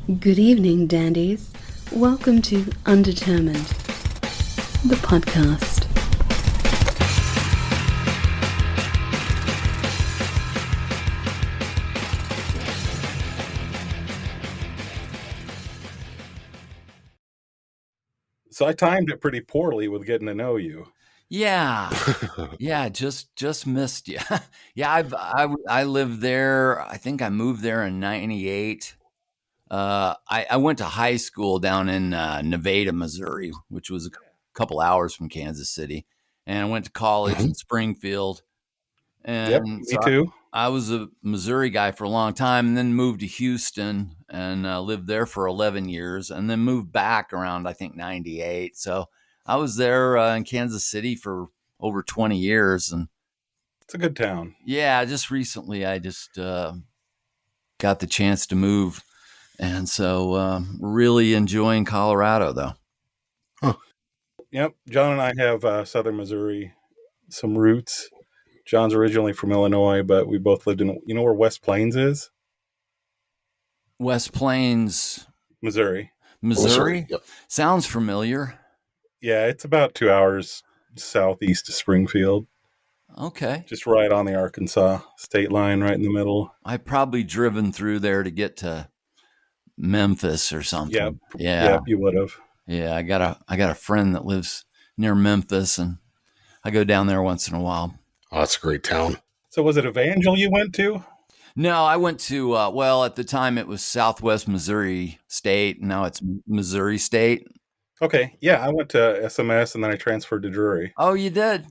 Good evening, dandies. Welcome to Undetermined, the podcast. So I timed it pretty poorly with getting to know you. Yeah, just missed you. Yeah, I lived there. I think I moved there in '98. I went to high school down in Nevada, Missouri, which was a couple hours from Kansas City, and I went to college in Springfield. Yep, And me so too. I was a Missouri guy for a long time, and then moved to Houston and lived there for 11 years, and then moved back around I think '98. So I was there in Kansas City for over 20 years, and It's a good town. yeah, just recently I just got the chance to move, and so really enjoying Colorado though. Yep, John and I have southern Missouri, some roots. John's originally from Illinois, but we both lived in, you know where West Plains is? West Plains, Missouri. Missouri. Yep. Sounds familiar. Yeah, it's about 2 hours southeast of Springfield, Okay. just right on the Arkansas state line, right in the middle. I've probably driven through there to get to Memphis or something. Yep. Yeah. Yep, you would have. Yeah. I got a friend that lives near Memphis, and I go down there once in a while. Oh, that's a great town. So was it Evangel you went to? No, I went to, well, at the time it was Southwest Missouri State. Now it's Missouri State. Okay, yeah, I went to SMS and then I transferred to Drury. Oh, you did?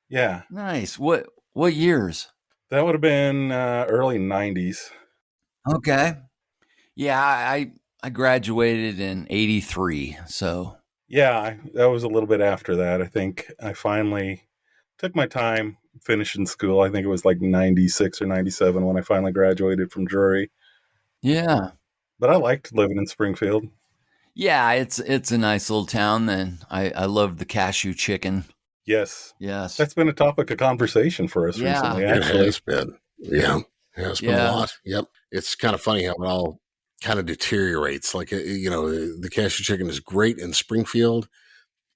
Yeah, Nice. What years? that would have been early 90s. Okay. Yeah, I graduated in '83. So Yeah, that was a little bit after that. I think I finally took my time finishing school. I think it was like 96 or 97 when I finally graduated from Drury. yeah. But I liked living in Springfield. Yeah, it's a nice little town. Then I love the cashew chicken. Yes, Yes. that's been a topic of conversation for us Yeah. recently, It actually. has been. Yeah. It's been Yeah. a lot. Yep. It's kind of funny how it all kind of deteriorates. Like, the cashew chicken is great in Springfield.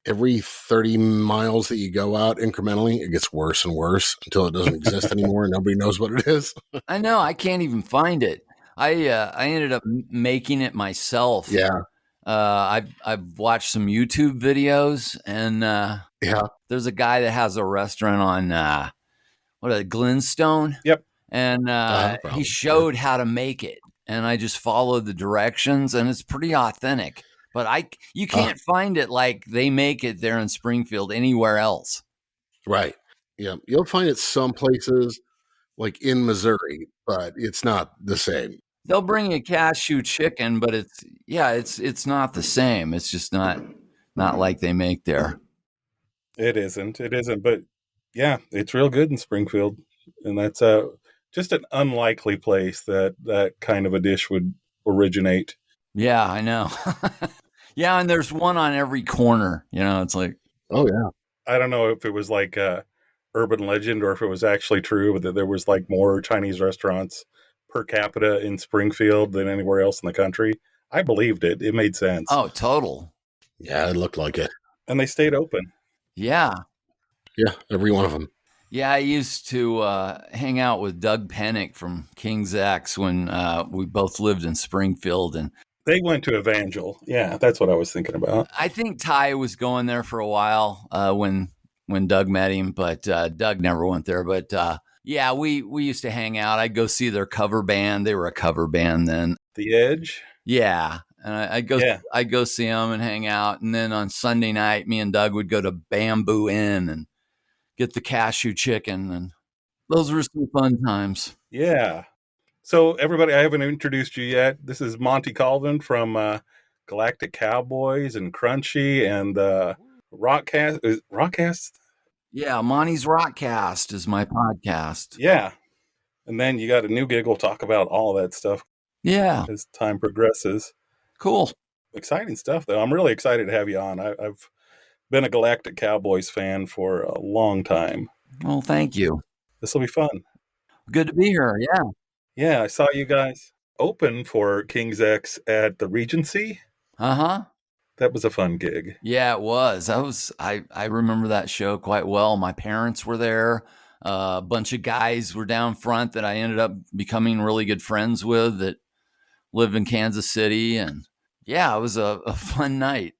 Every 30 miles that you go out incrementally, it gets worse and worse until it doesn't exist anymore and nobody knows what it is. I know. I can't even find it. I ended up making it myself. Yeah. I've watched some YouTube videos, and Yeah. there's a guy that has a restaurant on Glenstone. Yep. And he probably. showed how to make it, and I just followed the directions, and it's pretty authentic. But you can't find it like they make it there in Springfield anywhere else. Right. Yeah. You'll find it some places like in Missouri, but it's not the same. They'll bring you cashew chicken, but it's not the same. It's just not like they make there. It isn't. But yeah, it's real good in Springfield. And that's just an unlikely place that kind of a dish would originate. Yeah, I know. Yeah, and there's one on every corner. It's like, Oh, yeah. I don't know if it was like a urban legend or if it was actually true, but that there was like more Chinese restaurants per capita in Springfield than anywhere else in the country. I believed it. It made sense. oh, total. Yeah. It looked like it. And they stayed open. Yeah. Yeah. Every one of them. Yeah, I used to hang out with Doug Pennick from King's X when we both lived in Springfield, and They went to Evangel. Yeah, that's what I was thinking about. I think Ty was going there for a while when Doug met him, but Doug never went there. But yeah, we used to hang out. I'd go see their cover band. They were a cover band then. The Edge. Yeah, and I'd go see them and hang out. And then on Sunday night, me and Doug would go to Bamboo Inn and get the cashew chicken, and those were some fun times. Yeah. So everybody, I haven't introduced you yet. This is Monty Colvin from Galactic Cowboys and Crunchy and Rockcast. Rockcast? Yeah, Monty's Rockcast is my podcast. Yeah. And then you got a new gig. We'll talk about all that stuff Yeah, as time progresses. cool. Exciting stuff, though. I'm really excited to have you on. I've been a Galactic Cowboys fan for a long time. Well, thank you. This will be fun. Good to be here. Yeah. Yeah, I saw you guys open for King's X at the Regency. Uh-huh. That was a fun gig. Yeah, it was. I remember that show quite well. My parents were there. A bunch of guys were down front that I ended up becoming really good friends with that live in Kansas City. And yeah, it was a fun night.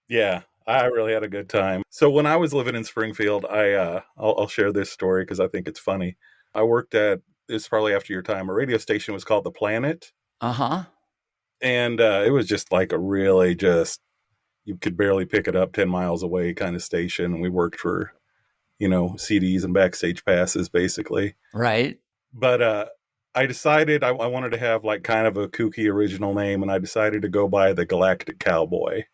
Yeah, I really had a good time. So when I was living in Springfield, I'll share this story because I think it's funny. I worked at, it's probably after your time, a radio station was called The Planet. Uh-huh. And it was just like a really just, you could barely pick it up 10 miles away kind of station. And we worked for, CDs and backstage passes basically. Right. But I decided I wanted to have like kind of a kooky original name, and I decided to go by the Galactic Cowboy.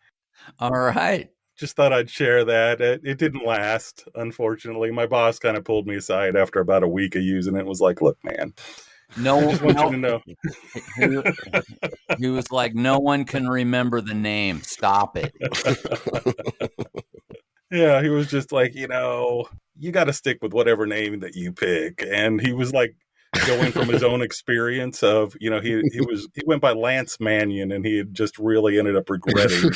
All right. Just thought I'd share that. It didn't last, unfortunately. My boss kind of pulled me aside after about a week of using it and was like, look, man, I just want you to know. He was like, no one can remember the name. Stop it. Yeah, he was just like, you got to stick with whatever name that you pick. And he was like going from his own experience of, he went by Lance Mannion, and he had just really ended up regretting.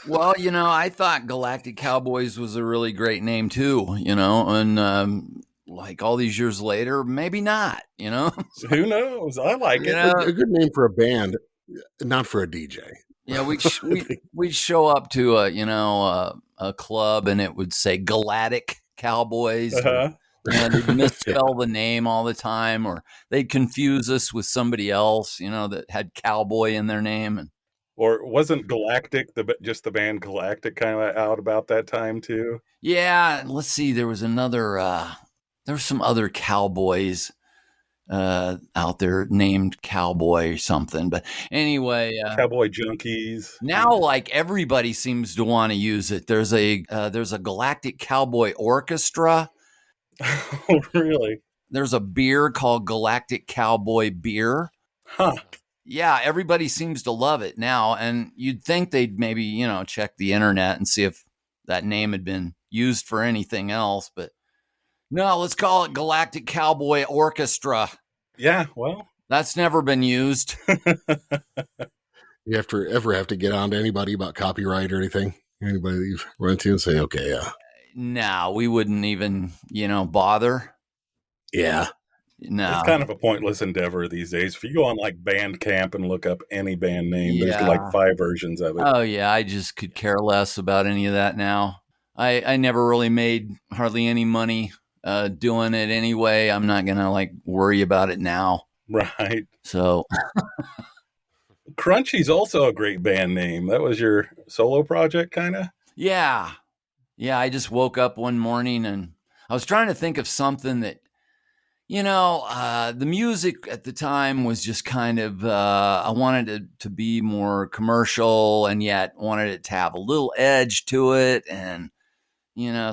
Well, I thought Galactic Cowboys was a really great name too, and like all these years later, maybe not, Who knows? I like it. A good name for a band, not for a DJ. Yeah, we'd show up to a club, and it would say Galactic Cowboys. Uh-huh. And they'd misspell the name all the time, or they'd confuse us with somebody else, that had cowboy in their name. Or wasn't Galactic, just the band Galactic, kind of out about that time too? Yeah, let's see. There was some other cowboys out there named Cowboy or something. But anyway, Cowboy Junkies. Now, like everybody seems to want to use it. There's a Galactic Cowboy Orchestra. Oh, really? There's a beer called Galactic Cowboy Beer. Huh. Yeah, everybody seems to love it now. And you'd think they'd maybe, check the internet and see if that name had been used for anything else. But no, let's call it Galactic Cowboy Orchestra. Yeah, well. That's never been used. You ever have to get on to anybody about copyright or anything? Anybody that you've run into and say, okay, yeah. No, we wouldn't even, bother. Yeah. No. It's kind of a pointless endeavor these days. If you go on like Bandcamp and look up any band name, there's like 5 versions of it. Oh, yeah. I just could care less about any of that now. I never really made hardly any money doing it anyway. I'm not going to worry about it now. Right. So. Crunchy's also a great band name. That was your solo project, kind of? Yeah. Yeah, I just woke up one morning and I was trying to think of something that, the music at the time was just kind of, I wanted it to be more commercial and yet wanted it to have a little edge to it. And,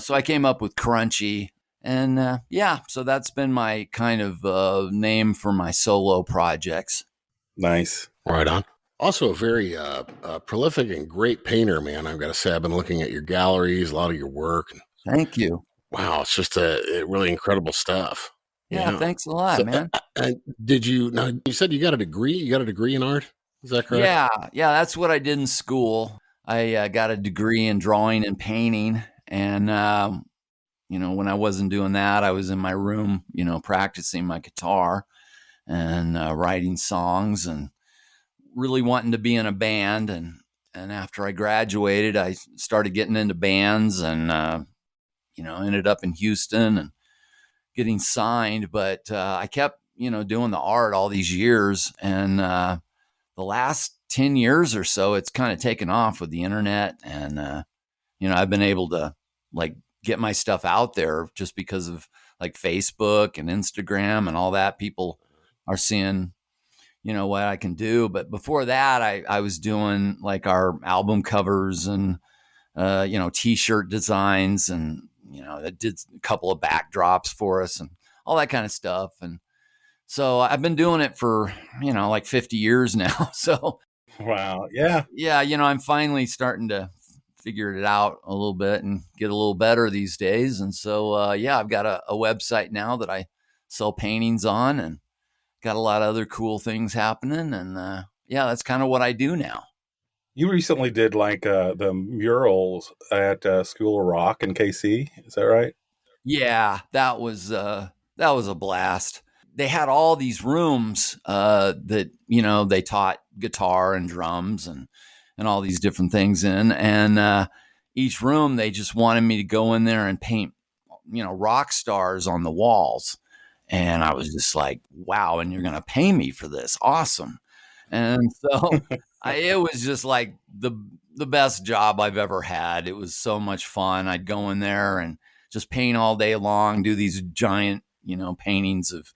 so I came up with Crunchy. And so that's been my kind of name for my solo projects. Nice. Right on. Also a very prolific and great painter, man. I've got to say, I've been looking at your galleries, a lot of your work. Thank you. Wow, it's just really incredible stuff. Yeah, thanks a lot, man. You said you got a degree? You got a degree in art? Is that correct? Yeah, that's what I did in school. I got a degree in drawing and painting. And, when I wasn't doing that, I was in my room, practicing my guitar and writing songs and really wanting to be in a band. And after I graduated, I started getting into bands and, ended up in Houston and getting signed. But I kept, doing the art all these years. And the last 10 years or so, it's kind of taken off with the internet. And, I've been able to get my stuff out there just because of Facebook and Instagram and all that. People are seeing, what I can do. But before that, I was doing our album covers and, t-shirt designs and, that did a couple of backdrops for us and all that kind of stuff. And so I've been doing it for, 50 years now. So, wow. Yeah. Yeah. I'm finally starting to figure it out a little bit and get a little better these days. And so, I've got a website now that I sell paintings on and got a lot of other cool things happening. And yeah, that's kind of what I do now. You recently did like the murals at School of Rock in KC. Is that right? Yeah, that was a blast. They had all these rooms that, you know, they taught guitar and drums and all these different things in. And each room, they just wanted me to go in there and paint, you know, rock stars on the walls. And I was just like, wow, and you're going to pay me for this. Awesome. And so it was just like the best job I've ever had. It was so much fun. I'd go in there and just paint all day long, do these giant, you know, paintings of,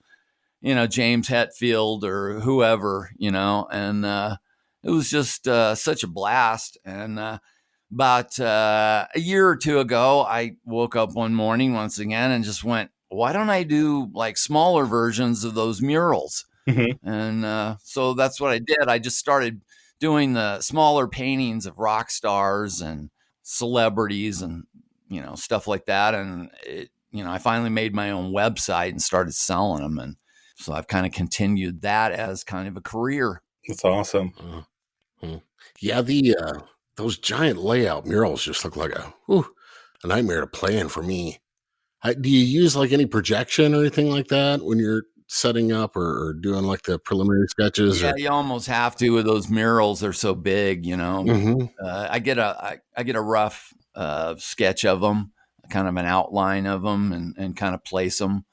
you know, James Hetfield or whoever, you know, and it was just such a blast. And about a year or two ago, I woke up one morning once again and just went, why don't I do like smaller versions of those murals? Mm-hmm. And so that's what I did. I just started doing the smaller paintings of rock stars and celebrities and, you know, stuff like that. And it, you know, I finally made my own website and started selling them. And so I've kind of continued that as kind of a career. That's awesome. Yeah, those giant layout murals just look like a nightmare to plan for me. Do you use like any projection or anything like that when you're setting up or doing like the preliminary sketches? Yeah, you almost have to with those murals. They're so big, you know. Mm-hmm. I get a rough sketch of them, kind of an outline of them, and kind of place them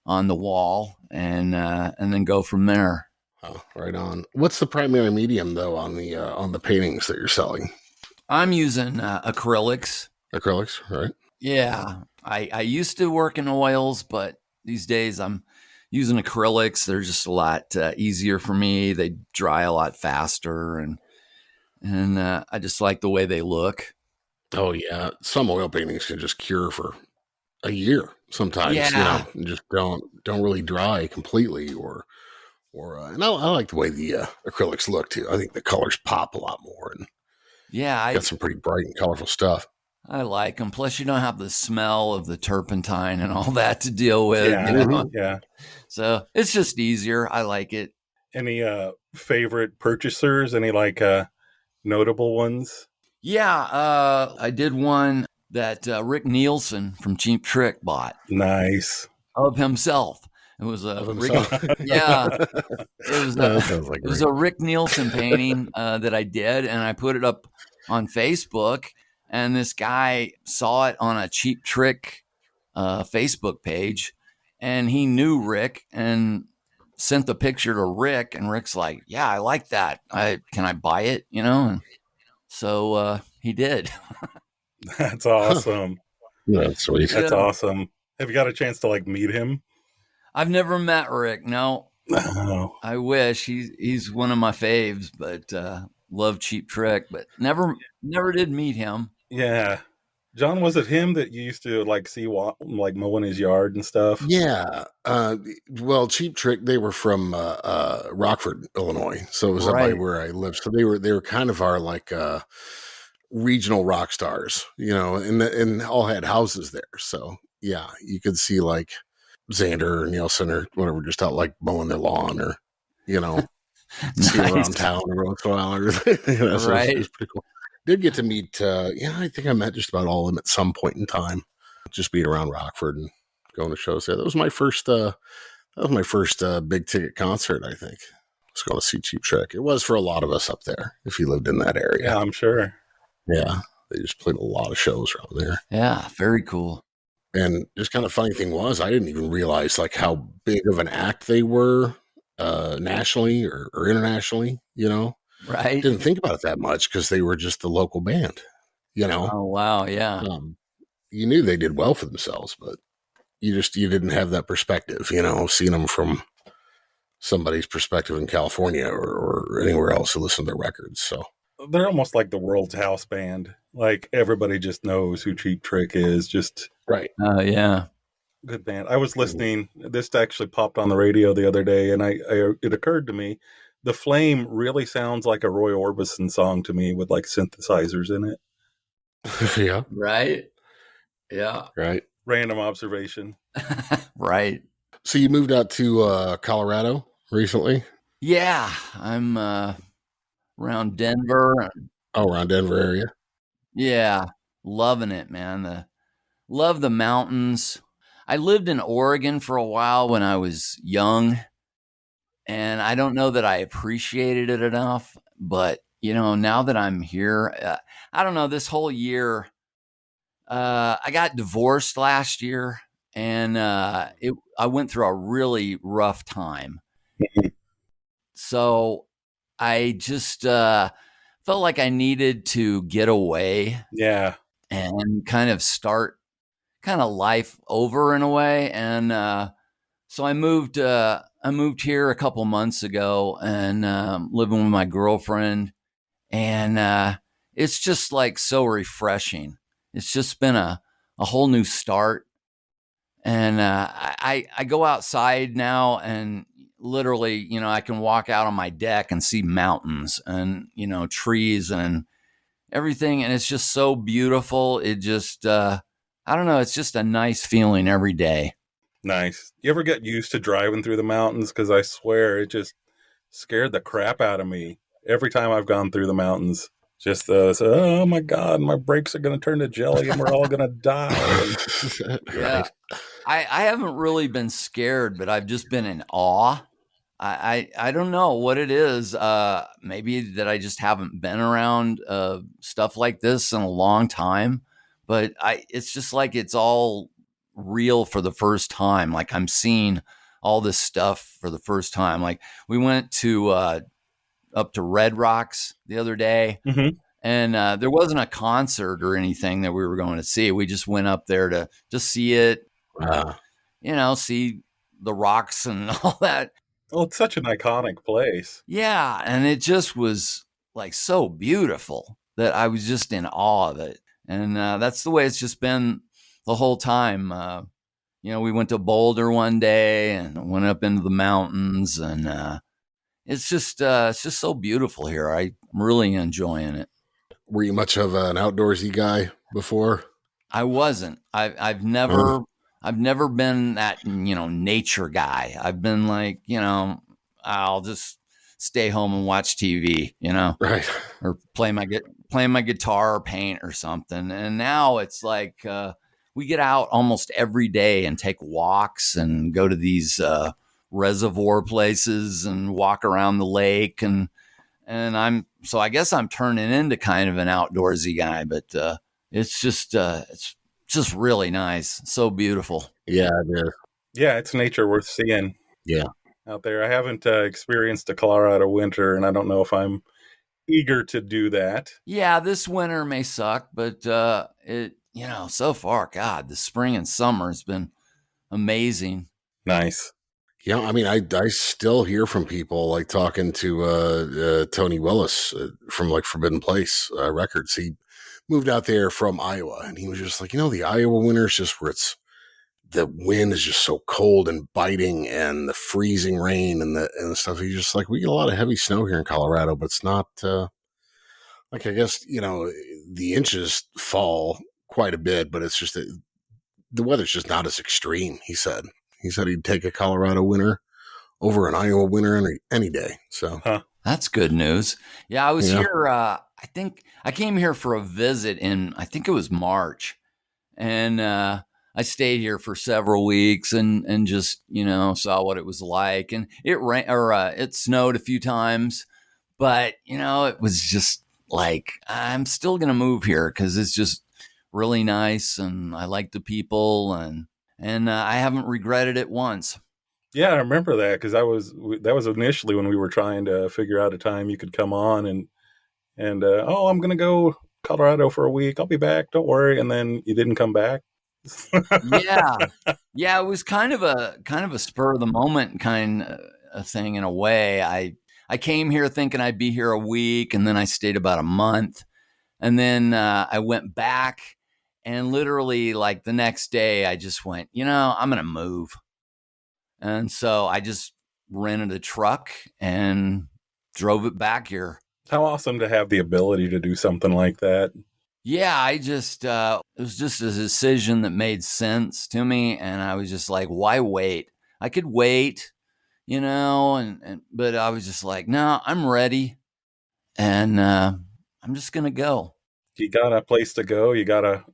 on the wall, and then go from there. Oh, right on. What's the primary medium though on the paintings that you're selling? I'm using acrylics. Acrylics, right? Yeah, I used to work in oils, but these days I'm using acrylics. They're just a lot easier for me. They dry a lot faster, and I just like the way they look. Oh yeah, some oil paintings can just cure for a year sometimes. Yeah. You know, just don't really dry completely, or and I like the way the acrylics look too. I think the colors pop a lot more, and yeah, got some pretty bright and colorful stuff. I like them. Plus, you don't have the smell of the turpentine and all that to deal with. Yeah, you know? yeah. So it's just easier. I like it. Any favorite purchasers? Any like notable ones? Yeah, I did one that Rick Nielsen from Cheap Trick bought. Nice. Of himself. It was a Rick, yeah. It was a Rick Nielsen painting that I did, and I put it up on Facebook. And this guy saw it on a Cheap Trick Facebook page, and he knew Rick and sent the picture to Rick. And Rick's like, "Yeah, I like that. Can I buy it?" You know. And so he did. That's awesome. That's sweet. That's awesome. Have you got a chance to like meet him? I've never met Rick. No. Oh. I wish. He's one of my faves, but love Cheap Trick, but never did meet him. Yeah. John, was it him that you used to like see like mowing his yard and stuff? Yeah. Well, Cheap Trick, they were from Rockford, Illinois. So it was up by where I lived. So they were kind of our like regional rock stars, you know, and all had houses there. So yeah, you could see like Xander or Nielsen or whatever just out like mowing their lawn or, you know, see them around town every once in a while. You know, so it was pretty cool. Did get to meet, I think I met just about all of them at some point in time. Just being around Rockford and going to shows there. That was my first big ticket concert, I think. I was going to see Cheap Trick. It was for a lot of us up there, if you lived in that area. Yeah, I'm sure. Yeah, they just played a lot of shows around there. Yeah, very cool. And just kind of funny thing was, I didn't even realize like how big of an act they were nationally or internationally, you know? Right. Didn't think about it that much because they were just the local band, you know? Oh, wow. Yeah. You knew they did well for themselves, but you didn't have that perspective, you know, seeing them from somebody's perspective in California or anywhere else who listened to their records. So they're almost like the world's house band. Like everybody just knows who Cheap Trick is. Just right. Yeah. Good band. I was listening. This actually popped on the radio the other day, and it occurred to me, The Flame really sounds like a Roy Orbison song to me with like synthesizers in it. Yeah. Right. Yeah. Right. Random observation. Right. So you moved out to Colorado, recently? Yeah, I'm around Denver. Oh, around Denver area. Yeah, loving it, man. Love the mountains. I lived in Oregon for a while when I was young, and I don't know that I appreciated it enough. But now that I'm here, I don't know. This whole year, I got divorced last year, and I went through a really rough time. So I just felt like I needed to get away Yeah. and kind of start kind of life over in a way. And so I moved. I moved here a couple months ago and living with my girlfriend, and it's just like so refreshing. It's just been a whole new start, and I go outside now and literally, I can walk out on my deck and see mountains and trees and everything, and it's just so beautiful. It just I don't know, it's just a nice feeling every day. Nice. You ever get used to driving through the mountains? Because I swear it just scared the crap out of me every time I've gone through the mountains. Just oh my God, my brakes are going to turn to jelly and we're all going to die. Yeah. Right. I haven't really been scared, but I've just been in awe. I don't know what it is. Maybe that I just haven't been around stuff like this in a long time, but it's just like it's all real for the first time. Like I'm seeing all this stuff for the first time. Like we went to up to Red Rocks the other day, Mm-hmm. and there wasn't a concert or anything that we were going to see. We just went up there to just see it, see the rocks and all that. Well, it's such an iconic place. Yeah, and it just was like so beautiful that I was just in awe of it. And that's the way it's just been the whole time. We went to Boulder one day and went up into the mountains, and it's just so beautiful here. I'm really enjoying it. Were you much of an outdoorsy guy before? I wasn't. I've never been that nature guy. I've been like I'll just stay home and watch TV, Right. or play my guitar or paint or something. And now it's like we get out almost every day and take walks and go to these reservoir places and walk around the lake, and I guess I'm turning into kind of an outdoorsy guy, but it's just really nice. So beautiful. Yeah, it is. Yeah, it's nature worth seeing. Yeah. Out there. I haven't experienced a Colorado winter, and I don't know if I'm eager to do that. Yeah, this winter may suck, but so far, God, the spring and summer has been amazing. Nice. Yeah, I mean, I still hear from people like talking to Tony Willis from like Forbidden Place Records. He moved out there from Iowa, and he was just like, the Iowa winter is just where the wind is just so cold and biting, and the freezing rain and the stuff. He's just like, we get a lot of heavy snow here in Colorado, but it's not like, I guess the inches fall quite a bit, but it's just that the weather's just not as extreme. He said he'd take a Colorado winter over an Iowa winter any day. So That's good news. Yeah, I was here. I think I came here for a visit I think it was March, and I stayed here for several weeks and just saw what it was like. And it snowed a few times, but it was just like I'm still gonna move here because it's just really nice and I like the people, and I haven't regretted it once. Yeah, I remember that because that was initially when we were trying to figure out a time you could come on and I'm gonna go Colorado for a week. I'll be back. Don't worry. And then you didn't come back. Yeah, it was kind of a spur of the moment kind of thing in a way. I came here thinking I'd be here a week, and then I stayed about a month, and then I went back, and literally like the next day I just went, I'm gonna move. And so I just rented a truck and drove it back here. How awesome to have the ability to do something like that. Yeah, I just, it was just a decision that made sense to me. And I was just like, why wait? I could wait, you know, but I was just like, no, I'm ready. And I'm just going to go. You got a place to go.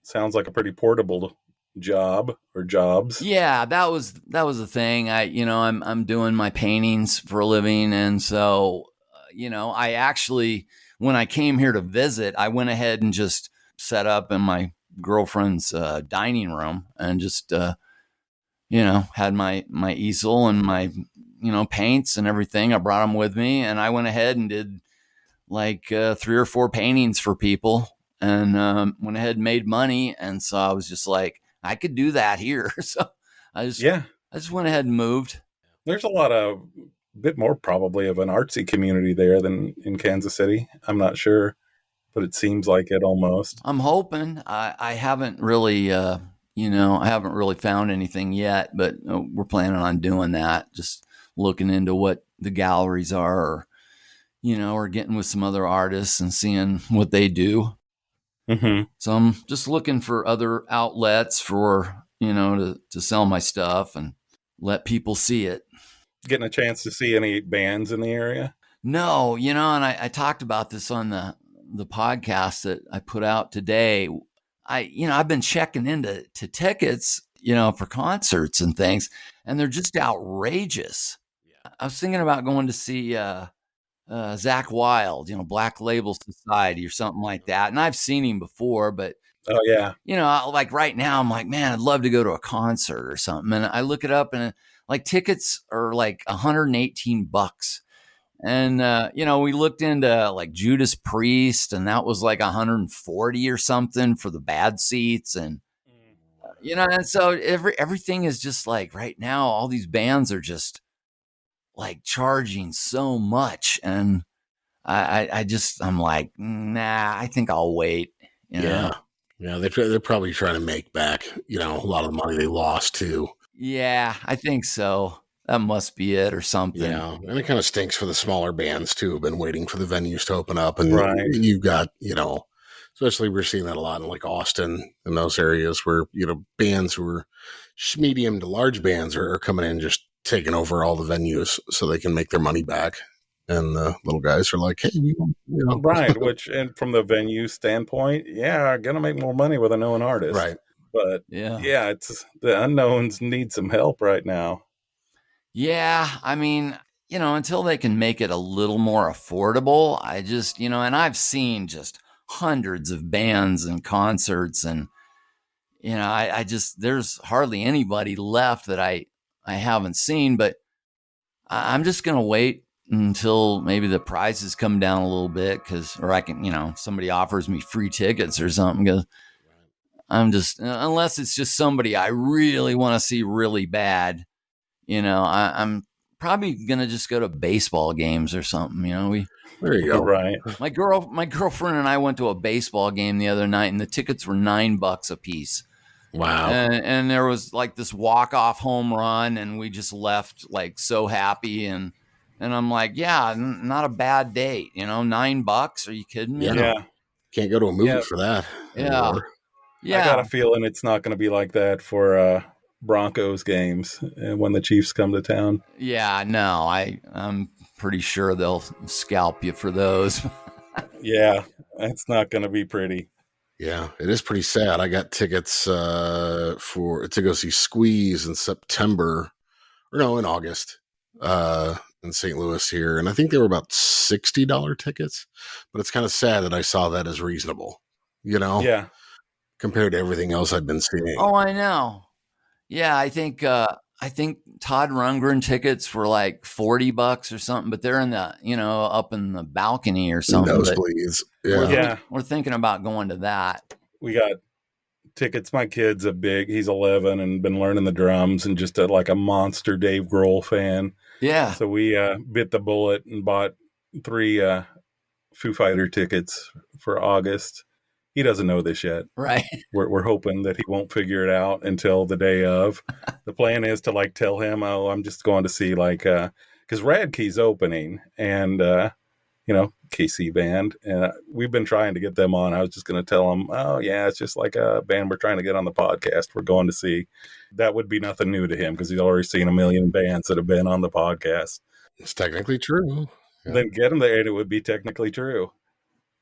Sounds like a pretty portable job or jobs. Yeah, that was the thing. I'm doing my paintings for a living. And so, I actually, when I came here to visit, I went ahead and just set up in my girlfriend's dining room and just, had my easel and my, paints and everything. I brought them with me and I went ahead and did like 3 or 4 paintings for people and went ahead and made money. And so I was just like, I could do that here. So I just went ahead and moved. There's a bit more probably of an artsy community there than in Kansas City. I'm not sure, but it seems like it almost. I'm hoping. I haven't really, I haven't really found anything yet, but we're planning on doing that. Just looking into what the galleries are, or getting with some other artists and seeing what they do. Mm-hmm. So I'm just looking for other outlets for, to sell my stuff and let people see it. Getting a chance to see any bands in the area? No, and I talked about this on the podcast that I put out today. I've been checking into tickets, for concerts and things, and they're just outrageous. Yeah. I was thinking about going to see Zach Wild, Black Label Society or something like that. And I've seen him before, but oh yeah, like right now I'm like, man, I'd love to go to a concert or something. And I look it up and like tickets are like $118. And, we looked into like Judas Priest and that was like 140 or something for the bad seats. And, and so everything is just like right now, all these bands are just like charging so much. And I'm like, nah, I think I'll wait. Yeah. They're probably trying to make back, a lot of the money they lost too. Yeah, I think so. That must be it or something. Yeah, and it kind of stinks for the smaller bands too, who've been waiting for the venues to open up. And right. You've got, especially we're seeing that a lot in like Austin and those areas where, bands who are medium to large bands are coming in just taking over all the venues so they can make their money back. And the little guys are like, hey, we want, Right, and from the venue standpoint, yeah, gonna make more money with a known artist. Right. But yeah, it's the unknowns need some help right now. Yeah, I mean, until they can make it a little more affordable, I just, and I've seen just hundreds of bands and concerts and, I just, there's hardly anybody left that I haven't seen, but I'm just going to wait until maybe the prices come down a little bit or I can, somebody offers me free tickets or something because I'm just, unless it's just somebody I really want to see really bad. I'm probably gonna just go to baseball games or something. There you go. Right. My girlfriend and I went to a baseball game the other night, and the tickets were $9 a piece. Wow. And there was like this walk-off home run, and we just left like so happy. And I'm like, yeah, not a bad date. $9. Are you kidding me? Yeah. Can't go to a movie for that. Yeah. Anymore. Yeah. I got a feeling it's not going to be like that for Broncos games when the Chiefs come to town. Yeah, no, I'm pretty sure they'll scalp you for those. Yeah, it's not going to be pretty. Yeah, it is pretty sad. I got tickets to go see Squeeze in in August in St. Louis here. And I think they were about $60 tickets, but it's kind of sad that I saw that as reasonable, Yeah. compared to everything else I've been seeing. Oh, I know. Yeah, I think Todd Rundgren tickets were like $40 or something, but they're in the up in the balcony or something. Nosebleeds. Yeah. We're thinking about going to that. We got tickets. My kid's he's 11 and been learning the drums and just like a monster Dave Grohl fan. Yeah. So we bit the bullet and bought 3 Foo Fighter tickets for August. He doesn't know this yet. Right. We're hoping that he won't figure it out until the day of. The plan is to like tell him, oh, I'm just going to see like, because Radke's opening and, KC band, and we've been trying to get them on. I was just going to tell them, oh yeah, it's just like a band we're trying to get on the podcast. We're going to see. That would be nothing new to him because he's already seen a million bands that have been on the podcast. It's technically true. Yeah. Then get him there, and it would be technically true.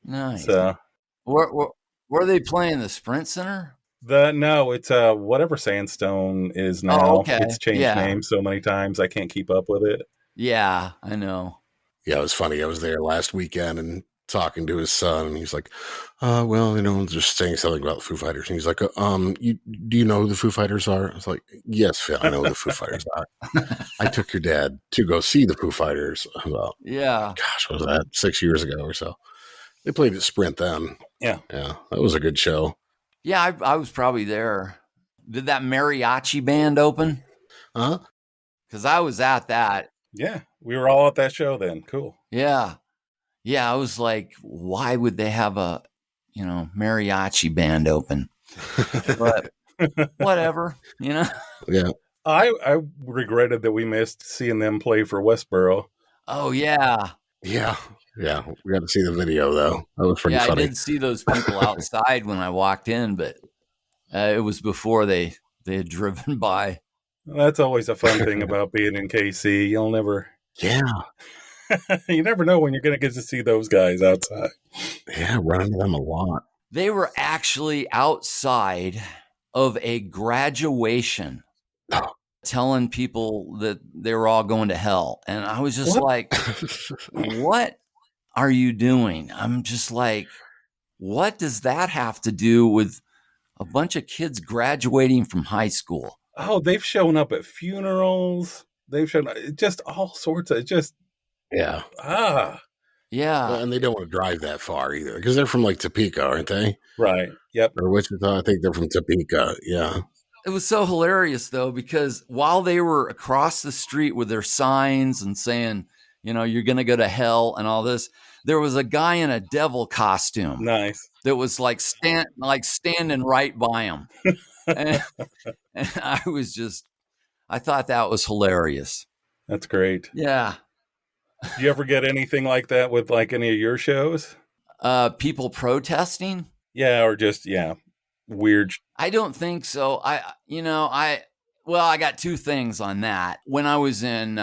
Nice. So, where are they playing? The Sprint Center? No, it's whatever Sandstone is now. Oh, okay. It's changed names so many times I can't keep up with it. Yeah, I know. Yeah, it was funny. I was there last weekend and talking to his son, and he's like, well, just saying something about the Foo Fighters. And he's like, do you know who the Foo Fighters are? I was like, yes, Phil, I know who the Foo Fighters are. I took your dad to go see the Foo Fighters about, gosh, what was that, 6 years ago or so. They played at Sprint then. Yeah. Yeah, that was a good show. Yeah, I was probably there. Did that mariachi band open? Huh? Because I was at that. Yeah, we were all at that show then. Cool. Yeah. Yeah, I was like, why would they have a, mariachi band open? But whatever, Yeah. I regretted that we missed seeing them play for Westboro. Oh, yeah. Yeah. Yeah. We got to see the video, though. That was pretty funny. I did see those people outside when I walked in, but it was before they had driven by. That's always a fun thing about being in KC. You'll never... Yeah. You never know when you're going to get to see those guys outside. Yeah, run into them a lot. They were actually outside of a graduation telling people that they were all going to hell. And I was just like, what are you doing? I'm just like, what does that have to do with a bunch of kids graduating from high school? Oh, they've shown up at funerals. They've shown up, just all sorts of Yeah. Yeah. And they don't want to drive that far either because they're from like Topeka, aren't they? Right. Yep. Or Wichita. I think they're from Topeka. Yeah. It was so hilarious, though, because while they were across the street with their signs and saying, you're going to go to hell and all this, there was a guy in a devil costume. Nice. That was like standing right by him. and I thought that was hilarious. That's great. Yeah. Do you ever get anything like that with like any of your shows? People protesting? Yeah, or just weird. I don't think so. I got two things on that. When I was in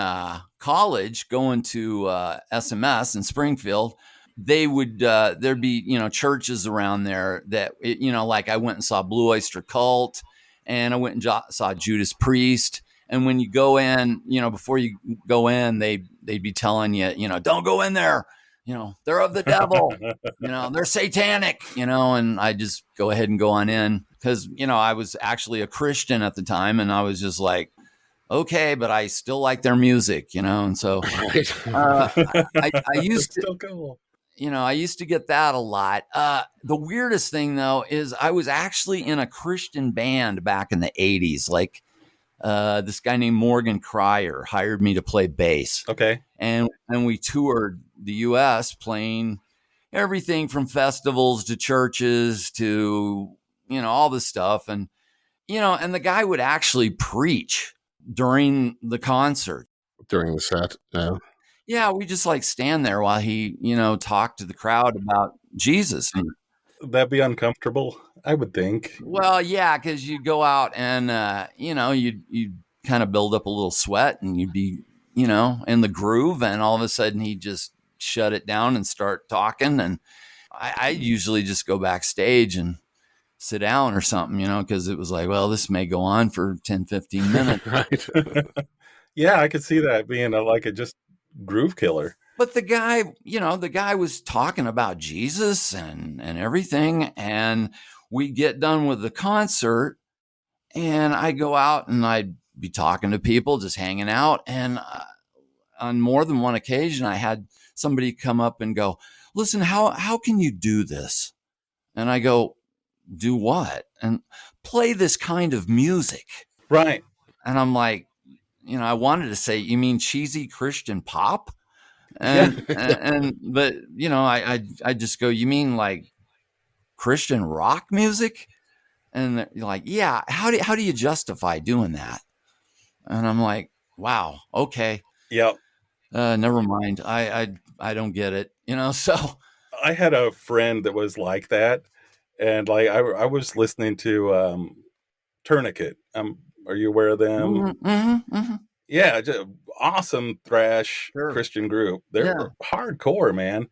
college going to SMS in Springfield, they would there'd be churches around there that like I went and saw Blue Oyster Cult, and I went and saw Judas Priest. And when you go in, before you go in, they'd be telling you, don't go in there. They're of the devil. They're satanic. And I just go ahead and go on in because I was actually a Christian at the time, and I was just like, okay, but I still like their music. And so I used to. Still cool. I used to get that a lot. The weirdest thing, though, is I was actually in a Christian band back in the 80s. Like this guy named Morgan Cryer hired me to play bass. Okay. And we toured the U.S. playing everything from festivals to churches to, all this stuff. And, and the guy would actually preach during the concert. During the set, yeah. Yeah, we just like stand there while he, talked to the crowd about Jesus. That'd be uncomfortable, I would think. Well, yeah, because you go out and, you'd kind of build up a little sweat and you'd be, in the groove. And all of a sudden he just shut it down and start talking. And I usually just go backstage and sit down or something, because it was like, well, this may go on for 10, 15 minutes. Right. Yeah, I could see that being a just groove killer. But the guy was talking about Jesus and everything. And we get done with the concert and I go out and I'd be talking to people, just hanging out. And on more than one occasion, I had somebody come up and go, listen, how can you do this? And I go, do what? And play this kind of music. Right. And I'm like, I wanted to say, you mean cheesy Christian pop? And, but I just go, you mean like Christian rock music? And they're like, yeah, how do you justify doing that? And I'm like, wow, okay. Yep. Never mind. I don't get it. So I had a friend that was like that, and like I was listening to Tourniquet. Are you aware of them? Yeah, just awesome thrash Sure. Christian group. They're Yeah. hardcore, man.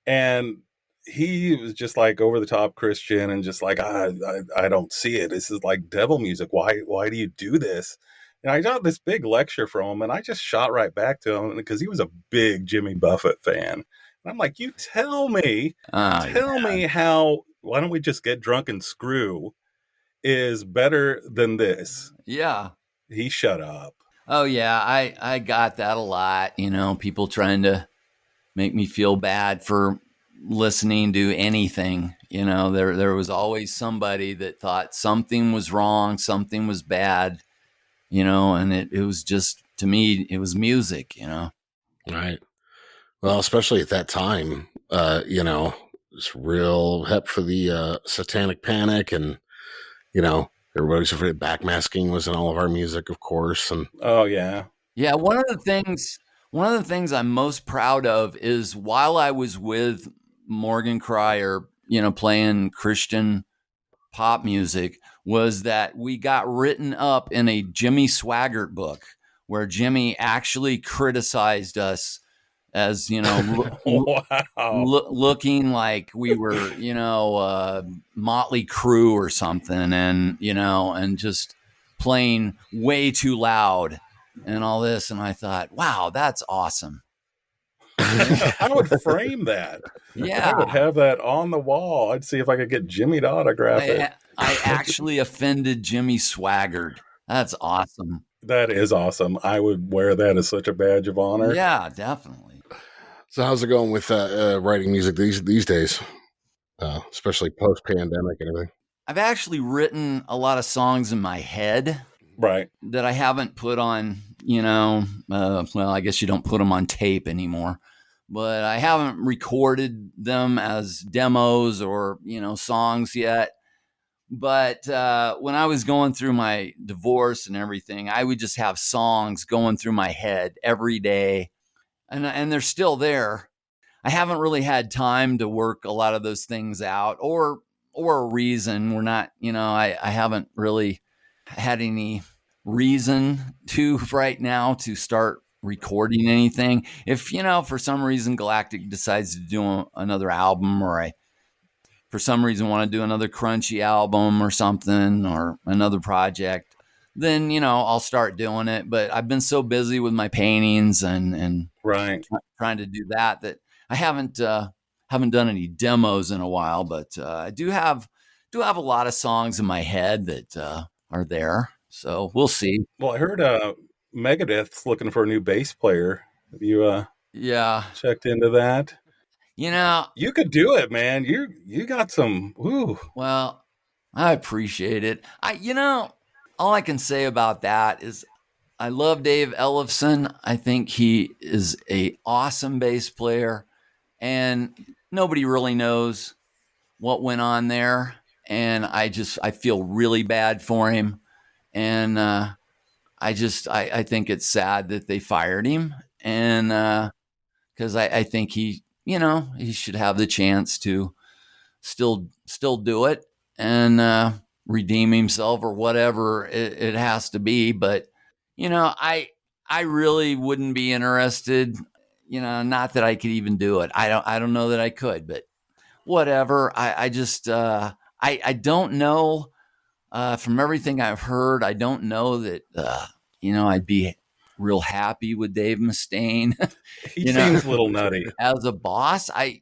And he was just like over the top Christian and just like I don't see it. This is like devil music. Why do you do this? And I got this big lecture from him, and I just shot right back to him because he was a big Jimmy Buffett fan. And I'm like, you tell me how. Why don't we just get drunk and screw? Is better than this. Yeah. He shut up. Oh yeah, I got that a lot. People trying to make me feel bad for listening to anything. There was always somebody that thought something was wrong, something was bad. And it was just, to me, it was music. Right. Well, especially at that time, it's real hep for the satanic panic, and everybody's afraid backmasking was in all of our music, of course. And oh yeah, one of the things I'm most proud of is while I was with Morgan Cryer, playing Christian pop music, was that we got written up in a Jimmy Swaggart book where Jimmy actually criticized us as wow. looking like we were Motley Crue or something, and just playing way too loud and all this. And I thought, wow, that's awesome. I would frame that. Yeah, I would have that on the wall. I'd see if I could get Jimmy to autograph it. I actually offended Jimmy Swaggart. That's awesome. That is awesome. I would wear that as such a badge of honor. Yeah, definitely. So how's it going with writing music these days, especially post-pandemic and everything? I've actually written a lot of songs in my head, right, that I haven't put on, well, I guess you don't put them on tape anymore, but I haven't recorded them as demos or, songs yet. But when I was going through my divorce and everything, I would just have songs going through my head every day. And they're still there. I haven't really had time to work a lot of those things out, or a reason. We're not, I haven't really had any reason to right now to start recording anything. If, for some reason Galactic decides to do another album, or I, for some reason, want to do another crunchy album or something, or another project, then, I'll start doing it. But I've been so busy with my paintings and right, trying to do that I haven't done any demos in a while. But I do have a lot of songs in my head that are there. So we'll see. Well, I heard Megadeth's looking for a new bass player. Have you checked into that? You could do it, man. You got some. Woo. Well, I appreciate it. All I can say about that is I love Dave Ellefson. I think he is an awesome bass player, and nobody really knows what went on there. And I feel really bad for him. And I think it's sad that they fired him. And because I think he should have the chance to still do it and redeem himself, or whatever it has to be. But I really wouldn't be interested. Not that I could even do it. I don't know that I could, but whatever. I just I don't know. From everything I've heard, I don't know that I'd be real happy with Dave Mustaine. He seems a little nutty as a boss. I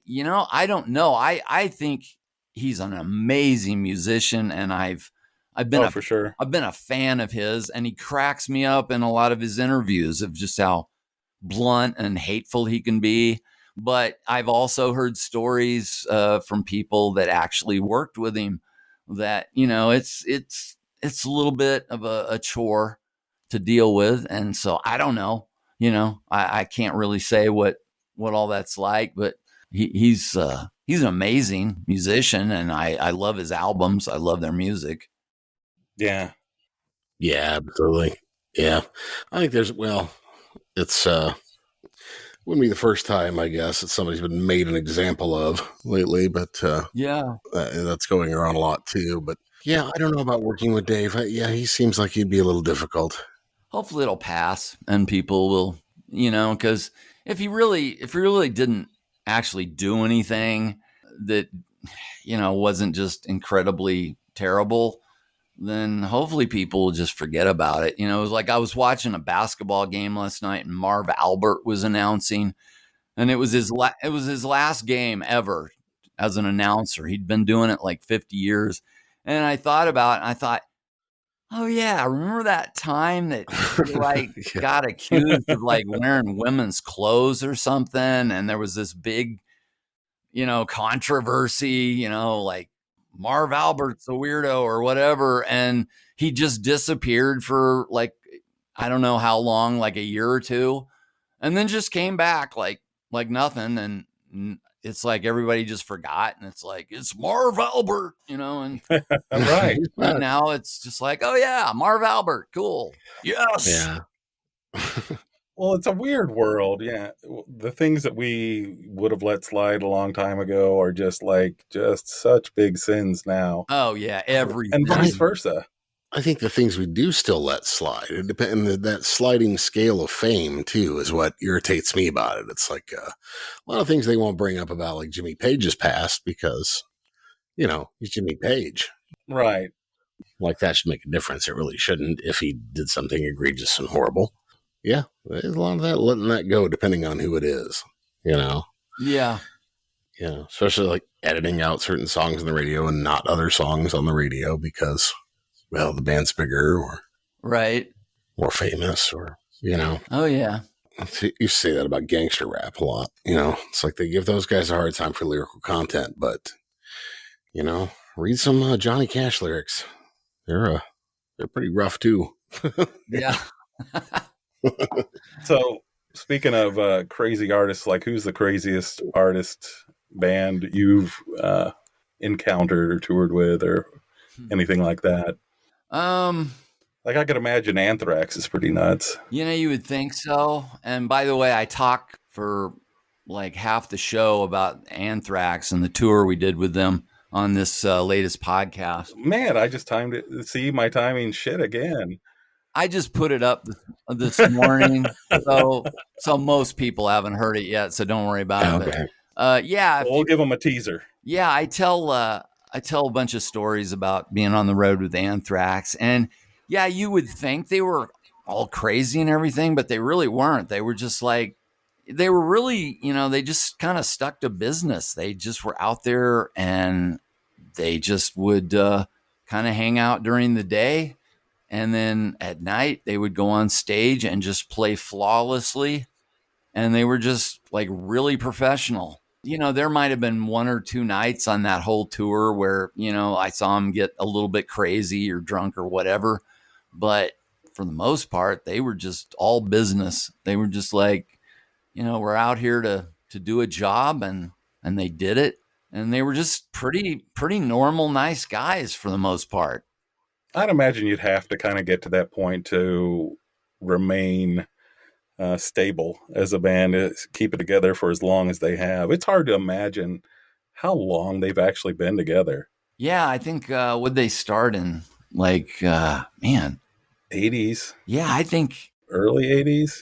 don't know. I think he's an amazing musician, and I've been for sure. I've been a fan of his, and he cracks me up in a lot of his interviews of just how blunt and hateful he can be. But I've also heard stories from people that actually worked with him that it's a little bit of a chore to deal with. And so I don't know, I can't really say what all that's like, but he's an amazing musician, and I love his albums. I love their music. Yeah. Yeah, absolutely. Yeah. I think it's Wouldn't be the first time, I guess, that somebody's been made an example of lately, but Yeah. that's going around a lot too. But yeah, I don't know about working with Dave. Yeah, he seems like he'd be a little difficult. Hopefully it'll pass and people will, because if he really didn't actually do anything that, wasn't just incredibly terrible, then hopefully people will just forget about it. It was like I was watching a basketball game last night and Marv Albert was announcing, and it was his last game ever as an announcer. He'd been doing it like 50 years. And I thought about it and I thought, oh yeah, remember that time that he Yeah. got accused of wearing women's clothes or something, and there was this big, controversy, Marv Albert's a weirdo or whatever, and he just disappeared for I don't know how long, like a year or two, and then just came back like nothing, and it's like everybody just forgot, and it's like it's Marv Albert, and Right. and now it's just like, oh yeah, Marv Albert, cool, yes, Yeah. Well, it's a weird world. Yeah. The things that we would have let slide a long time ago are just such big sins now. oh yeah, And everything. vice versa. I think the things we do still let slide, it depends. That sliding scale of fame too is what irritates me about it. It's like a lot of things they won't bring up about like Jimmy Page's past because he's Jimmy Page. Right. Like that should make a difference. It really shouldn't if he did something egregious and horrible. Yeah, there's a lot of that letting that go depending on who it is. Yeah. Especially like editing out certain songs on the radio and not other songs on the radio because, well, the band's bigger or Right. more famous or, Oh yeah. You say that about gangster rap a lot. It's like they give those guys a hard time for lyrical content, but, read some Johnny Cash lyrics. They're pretty rough too. Yeah. So, speaking of crazy artists, who's the craziest artist band you've encountered or toured with or anything like that? I could imagine Anthrax is pretty nuts. You would think so. And by the way, I talk for half the show about Anthrax and the tour we did with them on this latest podcast. Man, I just timed it. See, my timing shit again. I just put it up this morning, so most people haven't heard it yet, so don't worry about it. But, we'll give them a teaser. Yeah, I tell a bunch of stories about being on the road with Anthrax, and yeah, you would think they were all crazy and everything, but they really weren't. They were just they were really, they just kind of stuck to business. They just were out there, and they just would kind of hang out during the day. And then at night, they would go on stage and just play flawlessly. And they were just really professional. There might have been one or two nights on that whole tour where, I saw them get a little bit crazy or drunk or whatever. But for the most part, they were just all business. They were just we're out here to do a job, and they did it. And they were just pretty normal, nice guys for the most part. I'd imagine you'd have to kind of get to that point to remain stable as a band, to keep it together for as long as they have. It's hard to imagine how long they've actually been together. Yeah, I think would they start in 80s? Yeah, I think early 80s.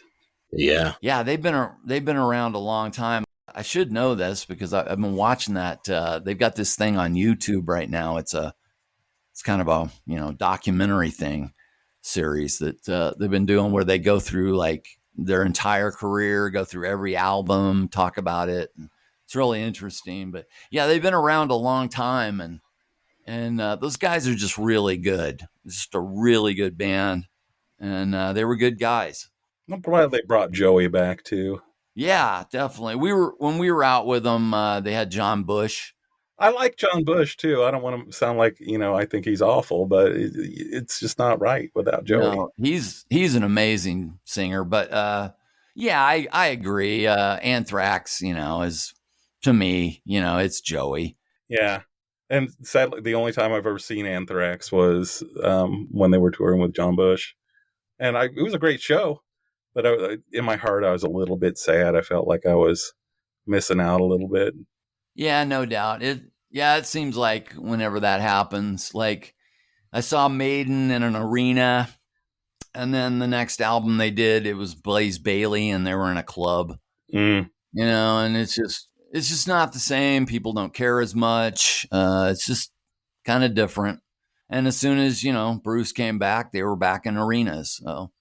Yeah, they've been around a long time. I should know this because I've been watching that. They've got this thing on YouTube right now. It's kind of a documentary series that they've been doing where they go through their entire career, go through every album, talk about it. And it's really interesting. But yeah, they've been around a long time, and those guys are just really good. It's just a really good band, and they were good guys. I'm glad they brought Joey back too. Yeah, definitely. When we were out with them, they had John Bush. I like John Bush too. I don't want to sound like, I think he's awful, but it's just not right without Joey. No, he's an amazing singer, but yeah, I agree. Anthrax, is, to me, it's Joey. Yeah. And sadly, the only time I've ever seen Anthrax was when they were touring with John Bush. And it was a great show. But in my heart, I was a little bit sad. I felt like I was missing out a little bit. Yeah, no doubt. It seems like whenever that happens, like I saw Maiden in an arena, and then the next album they did, it was Blaze Bayley, and they were in a club. Mm. And it's just not the same. People don't care as much. It's just kind of different. And as soon as Bruce came back, they were back in arenas. So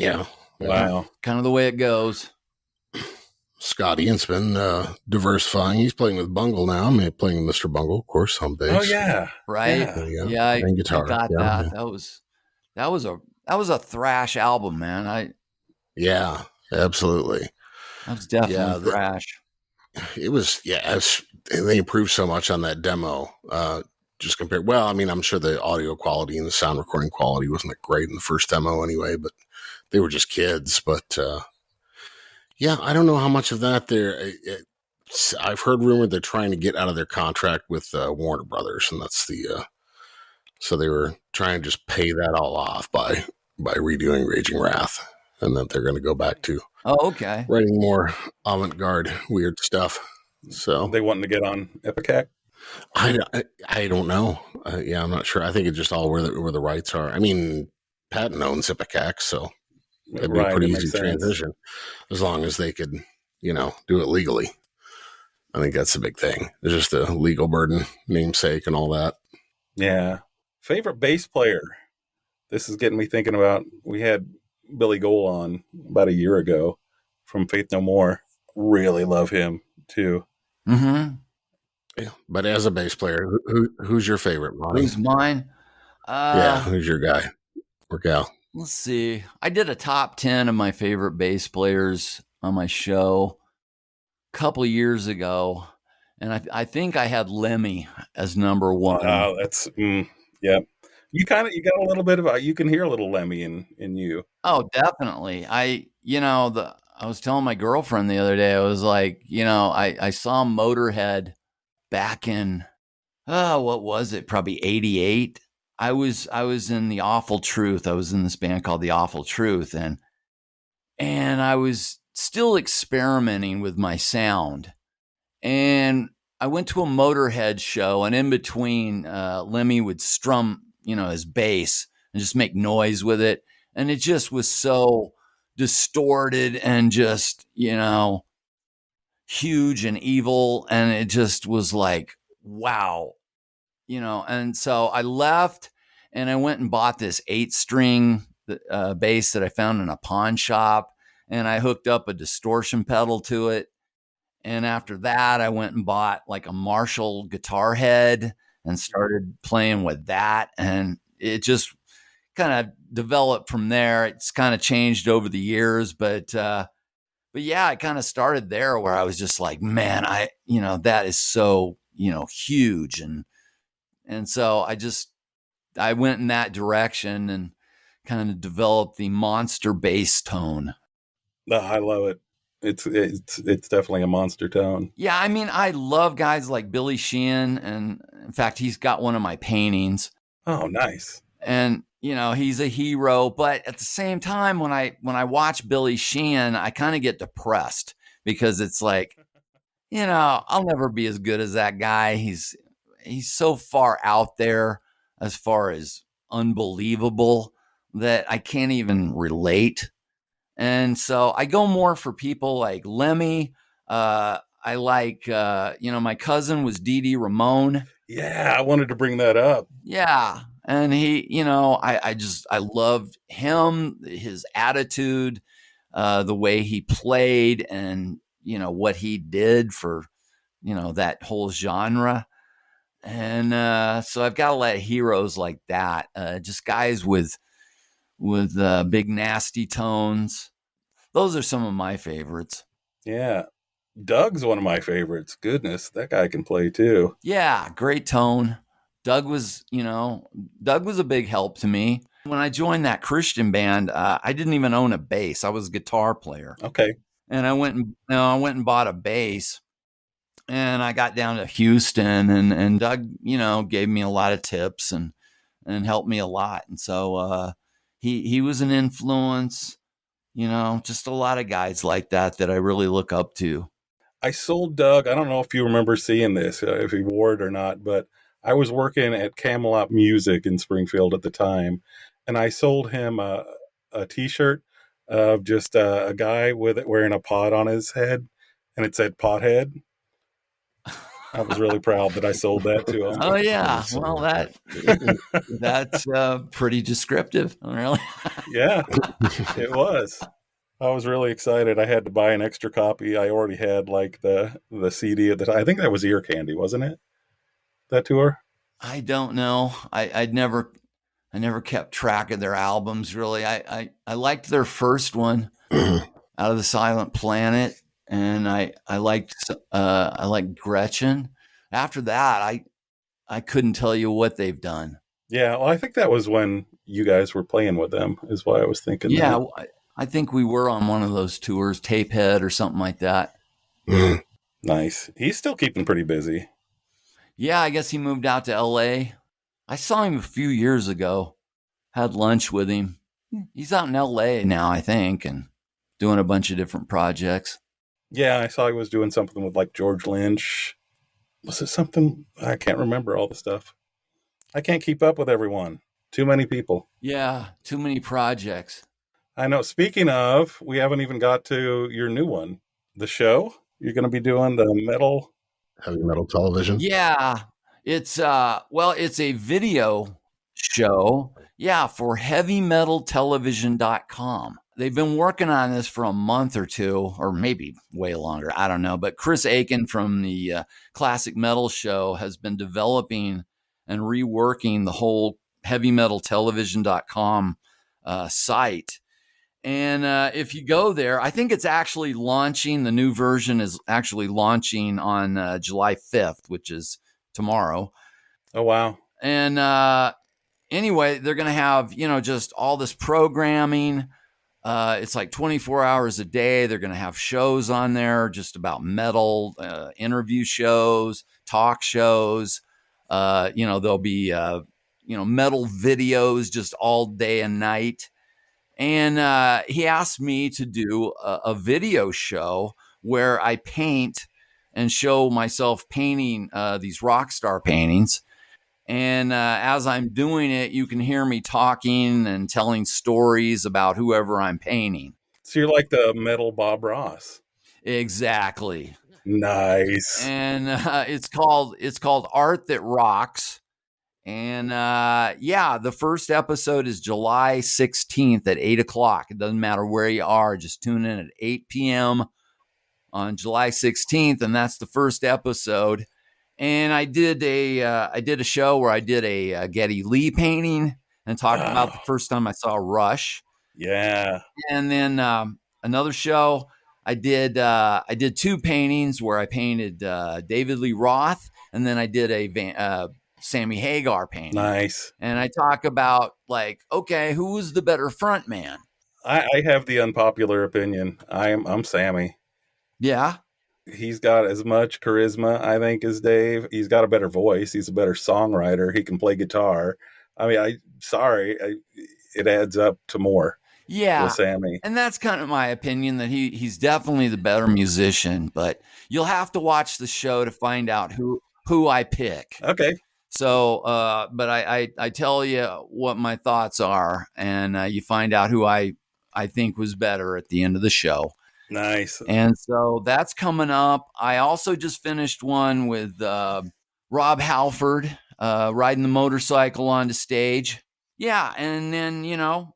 Yeah. Wow. kind of the way it goes. Scott Ian's been diversifying. He's playing with Bungle now. I mean, playing with Mr. Bungle, of course, on bass. Oh yeah, right. Yeah. And guitar. I got that. Yeah. That was a thrash album, man. Yeah, absolutely. That was definitely thrash. It was, they improved so much on that demo. Just compared, well, I mean, I'm sure the audio quality and the sound recording quality wasn't that great in the first demo anyway, but they were just kids. But yeah, I don't know how much of that I've heard rumored they're trying to get out of their contract with Warner Brothers, and that's so they were trying to just pay that all off by redoing Raging Wrath, and that they're going to go back to writing more avant-garde weird stuff. So they wanting to get on Epicac? I don't know. I'm not sure. I think it's just all where the rights are. I mean, Patton owns Ipecac, so it'd be a pretty easy transition as long as they could, do it legally. I think that's the big thing. It's just a legal burden, namesake, and all that. Yeah. Favorite bass player? This is getting me thinking about. We had Billy Goel on about a year ago from Faith No More. Really love him too. Mm-hmm. Yeah, but as a bass player, who's your favorite? Monty? Who's mine? Who's your guy or gal? Let's see. I did a top 10 of my favorite bass players on my show a couple of years ago, and I think I had Lemmy as number one. Oh, that's yeah. You got a little bit of you can hear a little Lemmy in you. Oh, definitely. I was telling my girlfriend the other day, I was like, I saw Motorhead back in what was it? Probably 88. I was in The Awful Truth. I was in this band called The Awful Truth, and I was still experimenting with my sound. And I went to a Motorhead show, and in between, Lemmy would strum, his bass and just make noise with it, and it just was so distorted and just, huge and evil, and it just was like, wow. And so I left and I went and bought this 8-string bass that I found in a pawn shop, and I hooked up a distortion pedal to it. And after that, I went and bought like a Marshall guitar head and started playing with that. And it just kind of developed from there. It's kind of changed over the years, but yeah, I kind of started there where I was just like, man, that is so, huge. And so I went in that direction and kind of developed the monster bass tone. I love it. It's definitely a monster tone. Yeah, I mean, I love guys like Billy Sheehan, and in fact, he's got one of my paintings. Oh, nice. And he's a hero, but at the same time, when I watch Billy Sheehan, I kind of get depressed because it's like, I'll never be as good as that guy. He's so far out there as far as unbelievable that I can't even relate. And so I go more for people like Lemmy. I like, my cousin was Dee Dee Ramone. Yeah, I wanted to bring that up. Yeah. And he, I loved him, his attitude, the way he played, and, what he did for, that whole genre. And so I've got a lot of heroes like that, just guys with big nasty tones. Those are some of my favorites. Yeah. Doug's one of my favorites. Goodness, that guy can play too. Yeah, great tone. Doug was a big help to me. When I joined that Christian band, I didn't even own a bass. I was a guitar player. Okay. And I went and bought a bass. And I got down to Houston, and Doug, gave me a lot of tips and helped me a lot. And so he was an influence. Just a lot of guys like that I really look up to. I sold Doug. I don't know if you remember seeing this, if he wore it or not, but I was working at Camelot Music in Springfield at the time, and I sold him a T-shirt of just a guy with it wearing a pot on his head, and it said "Pothead." I was really proud that I sold that to him. Oh yeah, So, well that's pretty descriptive, really. Yeah, it was. I was really excited. I had to buy an extra copy. I already had like the CD at the time. I think that was Ear Candy, wasn't it? That tour? I don't know. I never kept track of their albums really. I liked their first one, Out of the Silent Planet, and I liked Gretchen. After that, I couldn't tell you what they've done. Yeah, well, I think that was when you guys were playing with them, is why I was thinking. Yeah, that. I think we were on one of those tours, Tapehead or something like that. Nice. He's still keeping pretty busy. Yeah, I guess he moved out to LA. I saw him a few years ago, had lunch with him. He's out in LA now, I think, and doing a bunch of different projects. Yeah, I saw he was doing something with like George Lynch. Was it something? I can't remember all the stuff. I can't keep up with everyone. Too many people. Yeah, too many projects. I know. Speaking of, we haven't even got to your new one. The show? You're going to be doing the metal? Heavy metal television? Yeah, it's it's a video show. Yeah, for heavymetaltelevision.com. They've been working on this for a month or two, or maybe way longer. I don't know. But Chris Aiken from the Classic Metal Show has been developing and reworking the whole heavymetaltelevision.com site. And if you go there, I think it's actually launching. The new version is actually launching on July 5th, which is tomorrow. Oh, wow. And anyway, they're going to have, just all this programming. It's like 24 hours a day. They're going to have shows on there just about metal, interview shows, talk shows. There'll be, metal videos just all day and night. And he asked me to do a video show where I paint and show myself painting these rock star paintings. And as I'm doing it, you can hear me talking and telling stories about whoever I'm painting. So you're like the metal Bob Ross. Exactly. Nice. And it's called Art That Rocks. And the first episode is July 16th at 8:00. It doesn't matter where you are. Just tune in at 8 p.m. on July 16th. And that's the first episode. And I did a show where I did a Geddy Lee painting and talked about the first time I saw Rush. Yeah. And then another show I did two paintings where I painted David Lee Roth, and then I did a Sammy Hagar painting. Nice. And I talk about who was the better front man? I have the unpopular opinion. I'm Sammy. Yeah. He's got as much charisma, I think, as Dave. He's got a better voice. He's a better songwriter. He can play guitar. I mean, it adds up to more. Yeah. With Sammy. And that's kind of my opinion, that he's definitely the better musician, but you'll have to watch the show to find out who I pick. Okay. So, but I tell you what my thoughts are, and you find out who I think was better at the end of the show. Nice. And so that's coming up. I also just finished one with Rob Halford riding the motorcycle onto stage. Yeah, and then,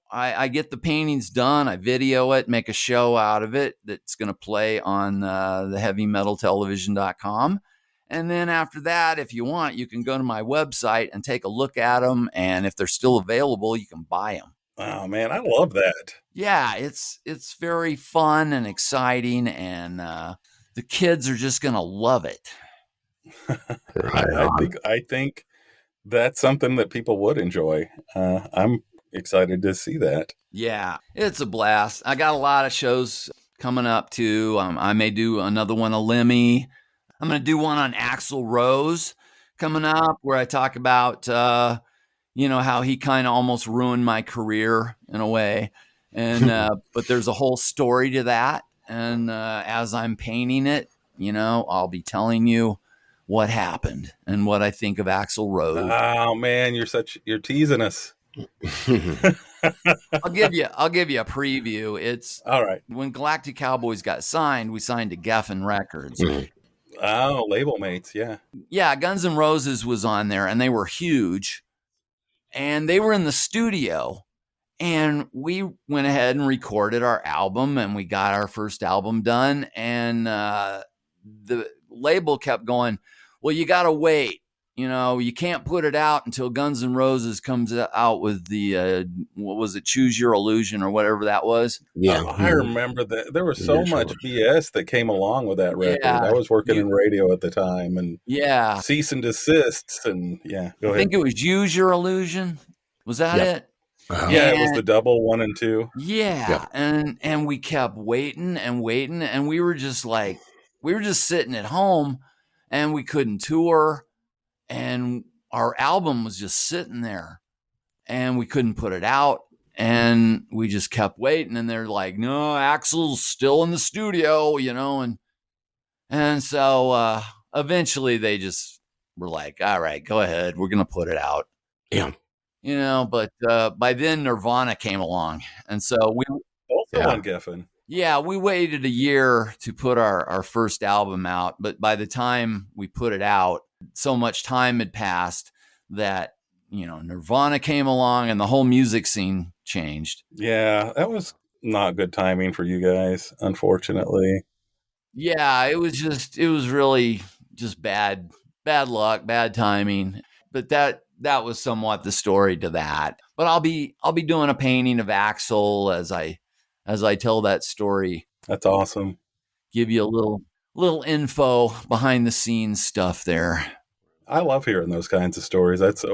I get the paintings done. I video it, make a show out of it that's going to play on the heavymetaltelevision.com. And then after that, if you want, you can go to my website and take a look at them. And if they're still available, you can buy them. Oh, man, I love that. Yeah, it's very fun and exciting, and the kids are just going to love it. I think that's something that people would enjoy. I'm excited to see that. Yeah, it's a blast. I got a lot of shows coming up too. I may do another one of Lemmy. I'm going to do one on Axl Rose coming up, where I talk about how he kind of almost ruined my career in a way. And but there's a whole story to that. And as I'm painting it, I'll be telling you what happened and what I think of Axl Rose. Oh man, you're teasing us. I'll give you a preview. It's all right. When Galactic Cowboys got signed, we signed to Geffen Records. Oh, label mates, yeah. Yeah, Guns N' Roses was on there, and they were huge. And they were in the studio. And we went ahead and recorded our album, and we got our first album done. And the label kept going, well, you got to wait. You can't put it out until Guns N' Roses comes out with the, what was it, Choose Your Illusion or whatever that was. Yeah. I remember that. There was so much BS that came along with that record. I was working in radio at the time, and cease and desists, and go ahead. I think it was Use Your Illusion. Was that it? Yeah, it was the double 1 and 2. Yeah. And we kept waiting and waiting, and we were just sitting at home, and we couldn't tour, and our album was just sitting there, and we couldn't put it out, and we just kept waiting, and they're like, no, Axl's still in the studio, and so eventually they just were like, all right, go ahead, we're gonna put it out. Yeah. But by then Nirvana came along, and so we also on Geffen. Yeah, we waited a year to put our first album out, but by the time we put it out, so much time had passed that Nirvana came along and the whole music scene changed. Yeah, that was not good timing for you guys, unfortunately. Yeah, it was really just bad luck, bad timing. But that was somewhat the story to that. But I'll be doing a painting of Axl as I tell that story. That's awesome. Give you a little info behind the scenes stuff there. I love hearing those kinds of stories. That's a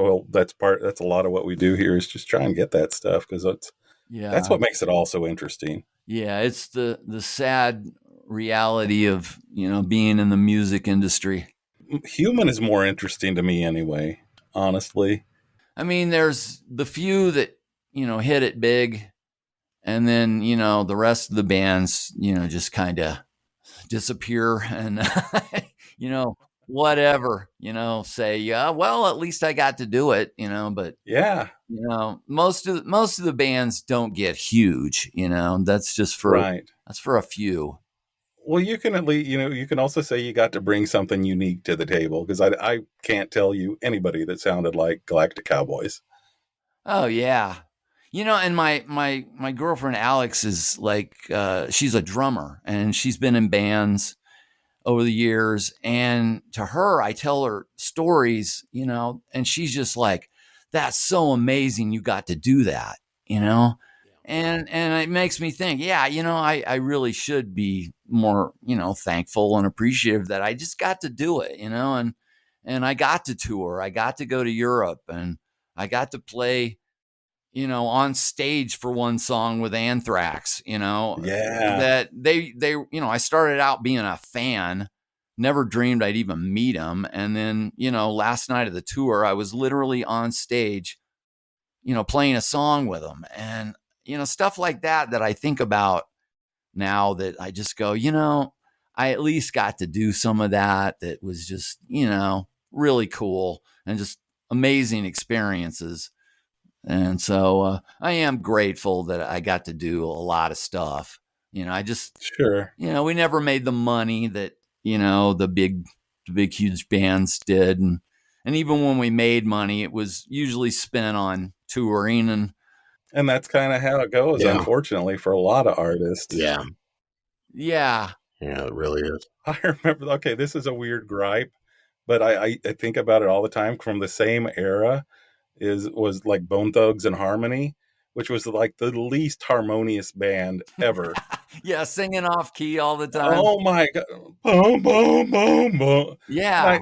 lot of what we do here is just try and get that stuff, because that's what makes it all so interesting. Yeah, it's the sad reality of being in the music industry. Human is more interesting to me anyway, honestly. I mean, there's the few that hit it big, and then the rest of the bands just kind of disappear, and whatever, say, yeah, well, at least I got to do it, but most of the bands don't get huge, that's just for that's for a few. Well, you can at least, you can also say you got to bring something unique to the table, because I can't tell you anybody that sounded like Galactic Cowboys. Oh yeah. And my girlfriend Alex is like, she's a drummer, and she's been in bands over the years, and to her, I tell her stories, and she's just like, that's so amazing you got to do that, and it makes me think, I really should be more, thankful and appreciative that I just got to do it, and I got to tour, I got to go to Europe, and I got to play on stage for one song with Anthrax, that they, I started out being a fan, never dreamed I'd even meet them. And then, last night of the tour, I was literally on stage, playing a song with them, and, stuff like that I think about now, that I just go, I at least got to do some of that was just, really cool and just amazing experiences. And so I am grateful that I got to do a lot of stuff. I just, we never made the money that, the big, huge bands did. And even when we made money, it was usually spent on touring. And that's kind of how it goes, unfortunately, for a lot of artists. Yeah. Yeah. Yeah, it really is. I remember, this is a weird gripe, but I think about it all the time. From the same era was like Bone Thugs and Harmony, which was like the least harmonious band ever. Yeah, singing off key all the time. Oh my god! Boom, boom, boom, boom. Yeah,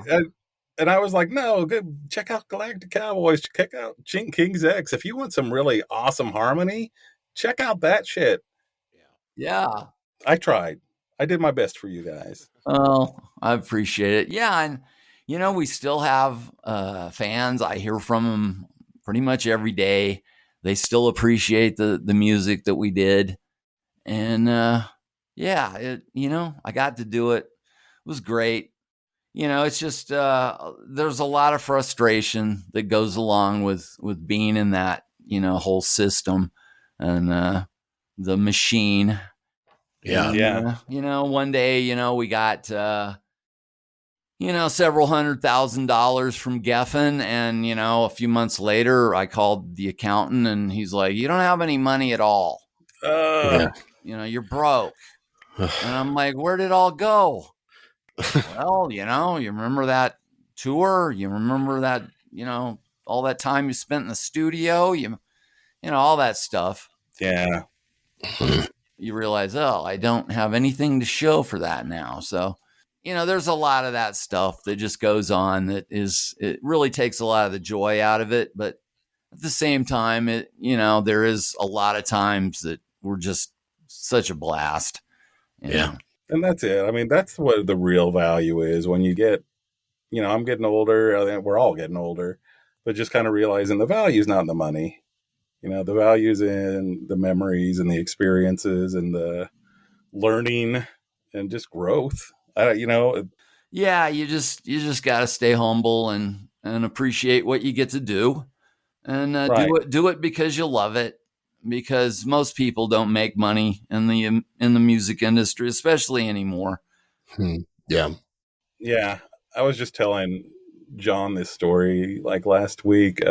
and I was like, no, good. Check out Galactic Cowboys. Check out King's X. If you want some really awesome harmony, check out that shit. Yeah, I tried. I did my best for you guys. Oh, I appreciate it. Yeah, and we still have fans. I hear from them pretty much every day. they still appreciate the music that we did. And yeah, I got to do it. It was great. It's just there's a lot of frustration that goes along with being in that whole system and the machine. Yeah. And, one day we got several $100,000 from Geffen, and a few months later I called the accountant and he's like, "You don't have any money at all. Yeah. You're broke." And I'm like, "Where did it all go?" "Well, you remember that tour? You remember that, all that time you spent in the studio, all that stuff." Yeah. You realize, oh, I don't have anything to show for that now. So, there's a lot of that stuff that just goes on it really takes a lot of the joy out of it. But at the same time, there is a lot of times that we're just such a blast. Yeah. And that's it. I mean, that's what the real value is when you get, I'm getting older. I think we're all getting older, but just kind of realizing the value is not in the money. The value's in the memories and the experiences and the learning and just growth. Yeah, you just got to stay humble and appreciate what you get to do, and Right. do it because you love it. Because most people don't make money in the music industry, especially anymore. Yeah. Yeah. I was just telling John this story like last week.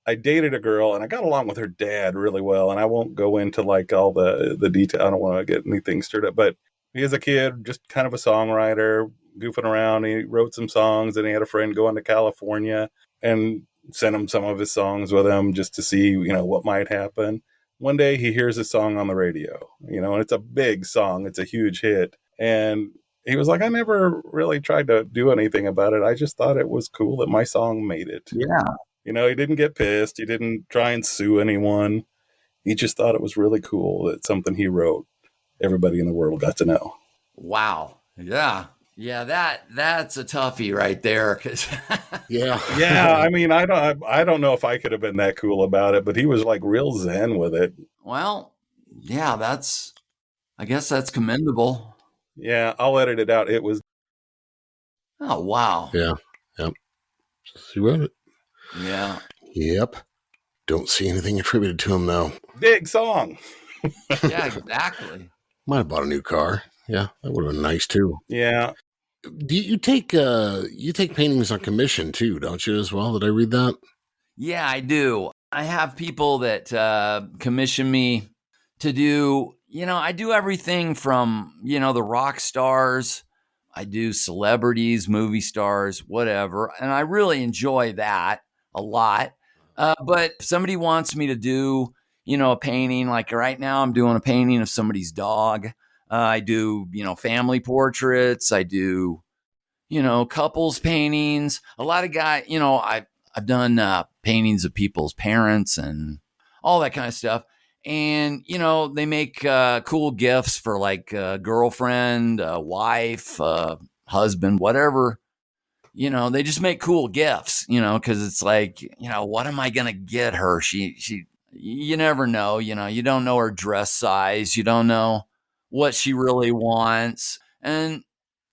I dated a girl and I got along with her dad really well. And I won't go into like all the detail. I don't want to get anything stirred up, but he is a kid, just kind of a songwriter, goofing around. He wrote some songs and he had a friend going to California and sent him some of his songs with him just to see, what might happen. One day he hears a song on the radio, and it's a big song. It's a huge hit. And he was like, "I never really tried to do anything about it. I just thought it was cool that my song made it." Yeah. He didn't get pissed. He didn't try and sue anyone. He just thought it was really cool that something he wrote, everybody in the world got to know. Wow. Yeah. Yeah, that's a toughie right there. 'Cause Yeah. Yeah, I mean, I don't know if I could have been that cool about it, but he was like real zen with it. Well, yeah, I guess that's commendable. Yeah, I'll edit it out. It was. Oh, wow. Yeah. Yep. He wrote it. Yeah. Yep. Don't see anything attributed to him though. Big song. Yeah, exactly. Might have bought a new car. Yeah, that would have been nice too. Yeah. Do you take paintings on commission too, don't you, as well? Did I read that? Yeah, I do. I have people that commission me to do, I do everything from, the rock stars. I do celebrities, movie stars, whatever. And I really enjoy that a lot. But if somebody wants me to do, a painting, like right now I'm doing a painting of somebody's dog. I do, family portraits. I do, couples paintings. A lot of guys, I've done paintings of people's parents and all that kind of stuff. And, they make cool gifts for like a girlfriend, a wife, husband, whatever. They just make cool gifts, because it's like, what am I going to get her? You never know, you don't know her dress size. You don't know what she really wants. And,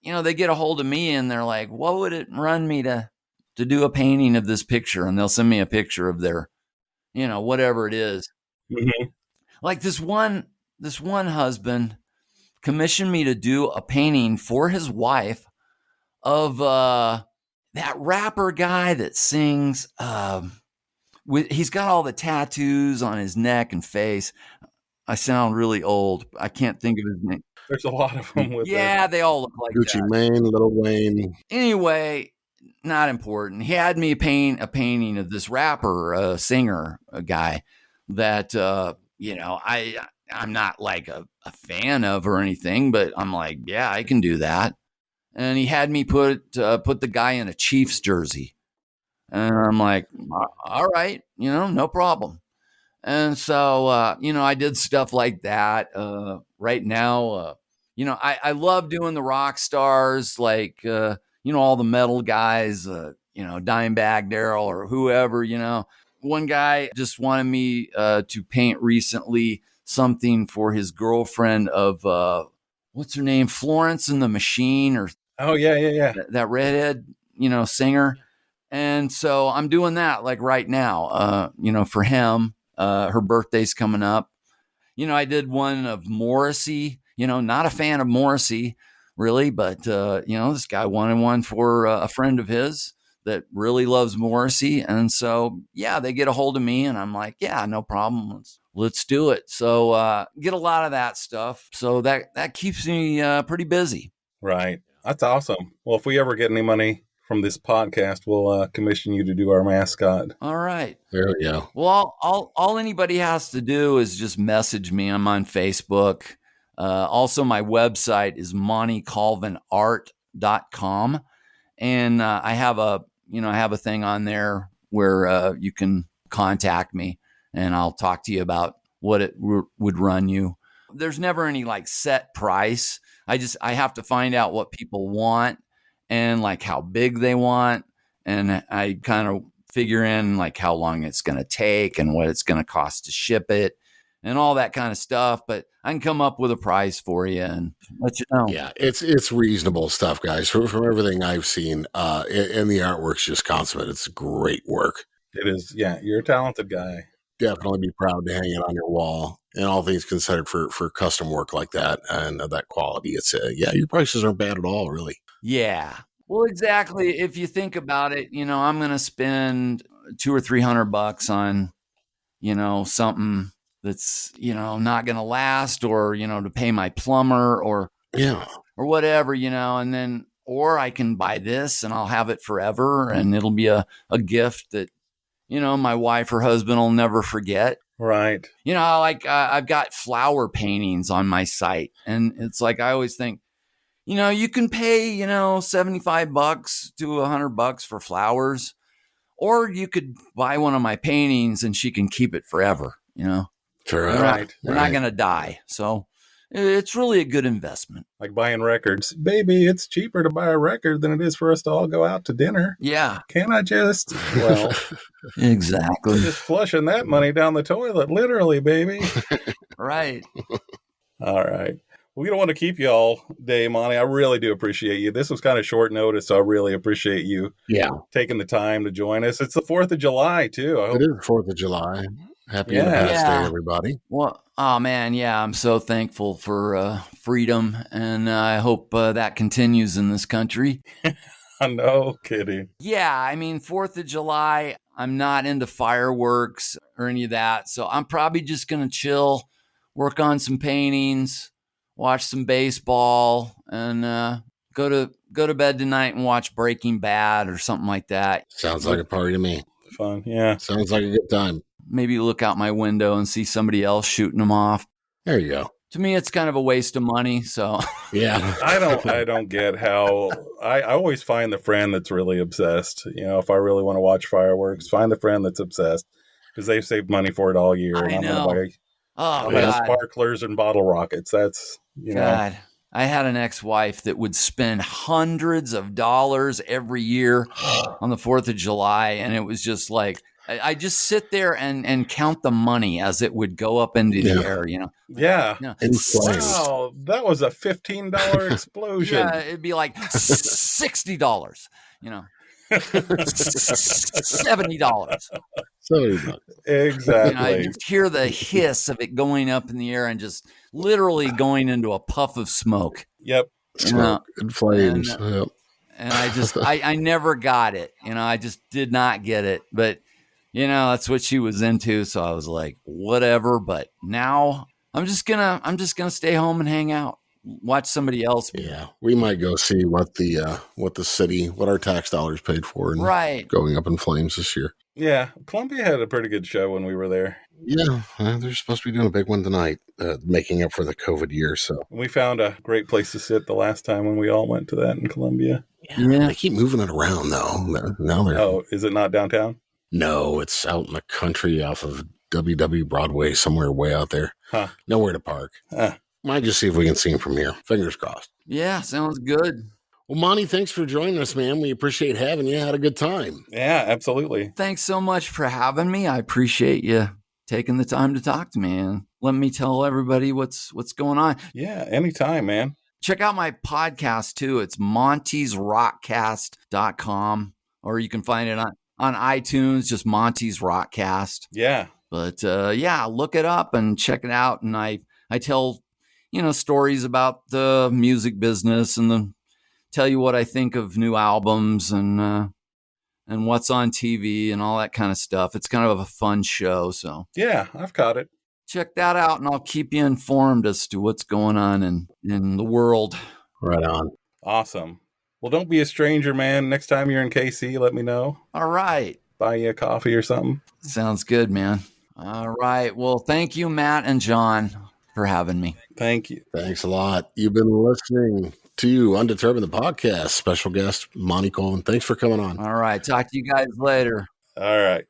they get a hold of me and they're like, what would it run me to do a painting of this picture? And they'll send me a picture of their, whatever it is. Mm-hmm. Like this one husband commissioned me to do a painting for his wife of that rapper guy that sings. He's got all the tattoos on his neck and face. I sound really old. I can't think of his name. There's a lot of them with Yeah, they all look like Gucci that. Mane, Lil Wayne. Anyway, not important. He had me paint a painting of this rapper, singer, a guy that I'm not like a fan of or anything, but I'm like, yeah, I can do that. And he had me put the guy in a Chiefs jersey, and I'm like, all right, no problem. And so, I did stuff like that. Right now, I love doing the rock stars, like, all the metal guys, Dimebag Daryl or whoever, one guy just wanted me to paint recently something for his girlfriend of what's her name, Florence and the Machine, or Oh yeah. that redhead, singer. And so I'm doing that like right now, for him. Her birthday's coming up. I did one of Morrissey, not a fan of Morrissey really, but this guy wanted one for a friend of his that really loves Morrissey. And so, yeah, they get a hold of me and I'm like, yeah, no problem. Let's do it. So get a lot of that stuff. So that keeps me pretty busy. Right. That's awesome. Well, if we ever get any money from this podcast, we'll commission you to do our mascot. All right. There we go. Well, all anybody has to do is just message me. I'm on Facebook. Also, my website is montycolvinart.com. And I have a thing on there where you can contact me and I'll talk to you about what it would run you. There's never any like set price. I have to find out what people want and like how big they want. And I kind of figure in like how long it's going to take and what it's going to cost to ship it and all that kind of stuff. But I can come up with a price for you and let you know. Yeah, it's reasonable stuff, guys. From everything I've seen, and the artwork's just consummate. It's great work. It is. Yeah, you're a talented guy. Definitely be proud to hang it on your wall. And all things considered, for custom work like that and of that quality, it's your prices aren't bad at all, really. Yeah. Well, exactly. If you think about it, I'm going to spend $200 or $300 on, something that's, not going to last, or, to pay my plumber or whatever, and then, or I can buy this and I'll have it forever and it'll be a gift that, my wife or husband will never forget. Right. I've got flower paintings on my site, and it's like, I always think, you can pay, $75 to $100 for flowers, or you could buy one of my paintings and she can keep it forever. They're not going to die. So it's really a good investment. Like buying records. Baby, it's cheaper to buy a record than it is for us to all go out to dinner. Yeah. Can I just, well, exactly. Just flushing that money down the toilet, literally, baby. Right. All right. We don't want to keep you all day, Monty. I really do appreciate you. This was kind of short notice, so I really appreciate you taking the time to join us. It's the 4th of July, too. It is the 4th of July. Happy Independence Day, everybody. Well, oh, man, yeah, I'm so thankful for freedom, and I hope that continues in this country. No kidding. Yeah, I mean, 4th of July, I'm not into fireworks or any of that, so I'm probably just going to chill, work on some paintings, watch some baseball, and go to bed tonight and watch Breaking Bad or something like that. Sounds like a party to me. Fun, yeah. Sounds like a good time. Maybe look out my window and see somebody else shooting them off. There you go. To me, it's kind of a waste of money. So yeah, I don't get how I always find the friend that's really obsessed. If I really want to watch fireworks, find the friend that's obsessed because they've saved money for it all year. I know. I'm gonna buy sparklers and bottle rockets. That's God. I had an ex-wife that would spend hundreds of dollars every year on the 4th of July, and it was just like, I just sit there and count the money as it would go up into the air, Yeah. Wow, that was a $15 explosion. Yeah, it'd be like $60, $70. Exactly. I just hear the hiss of it going up in the air and just literally going into a puff of smoke. Yep. Smoke and flames. And I never got it. I just did not get it. But that's what she was into. So I was like, whatever. But now I'm just gonna stay home and hang out, watch somebody else. Yeah, we might go see what our tax dollars paid for, and going up in flames this year. Yeah, Columbia had a pretty good show when we were there. Yeah, they're supposed to be doing a big one tonight, making up for the COVID year. So we found a great place to sit the last time when we all went to that in Columbia. Yeah. They keep moving it around though. Now is it not downtown? No, it's out in the country off of WW Broadway, somewhere way out there. Huh. Nowhere to park. Might just see if we can see him from here. Fingers crossed. Yeah, sounds good. Well, Monty, thanks for joining us, man. We appreciate having you. Had a good time. Yeah, absolutely. Thanks so much for having me. I appreciate you taking the time to talk to me and let me tell everybody what's going on. Yeah, anytime, man. Check out my podcast too. It's montysrockcast.com, or you can find it on iTunes, just Monty's Rockcast. Yeah. But look it up and check it out. And I tell, stories about the music business and tell you what I think of new albums and what's on TV and all that kind of stuff. It's kind of a fun show. So yeah, I've caught it. Check that out, and I'll keep you informed as to what's going on in the world. Right on. Awesome. Well, don't be a stranger, man. Next time you're in KC, let me know. All right. Buy you a coffee or something. Sounds good, man. All right. Well, thank you, Matt and John, for having me. Thank you. Thanks a lot. You've been listening to Undetermined, the podcast. Special guest, Monty Colvin. Thanks for coming on. All right. Talk to you guys later. All right.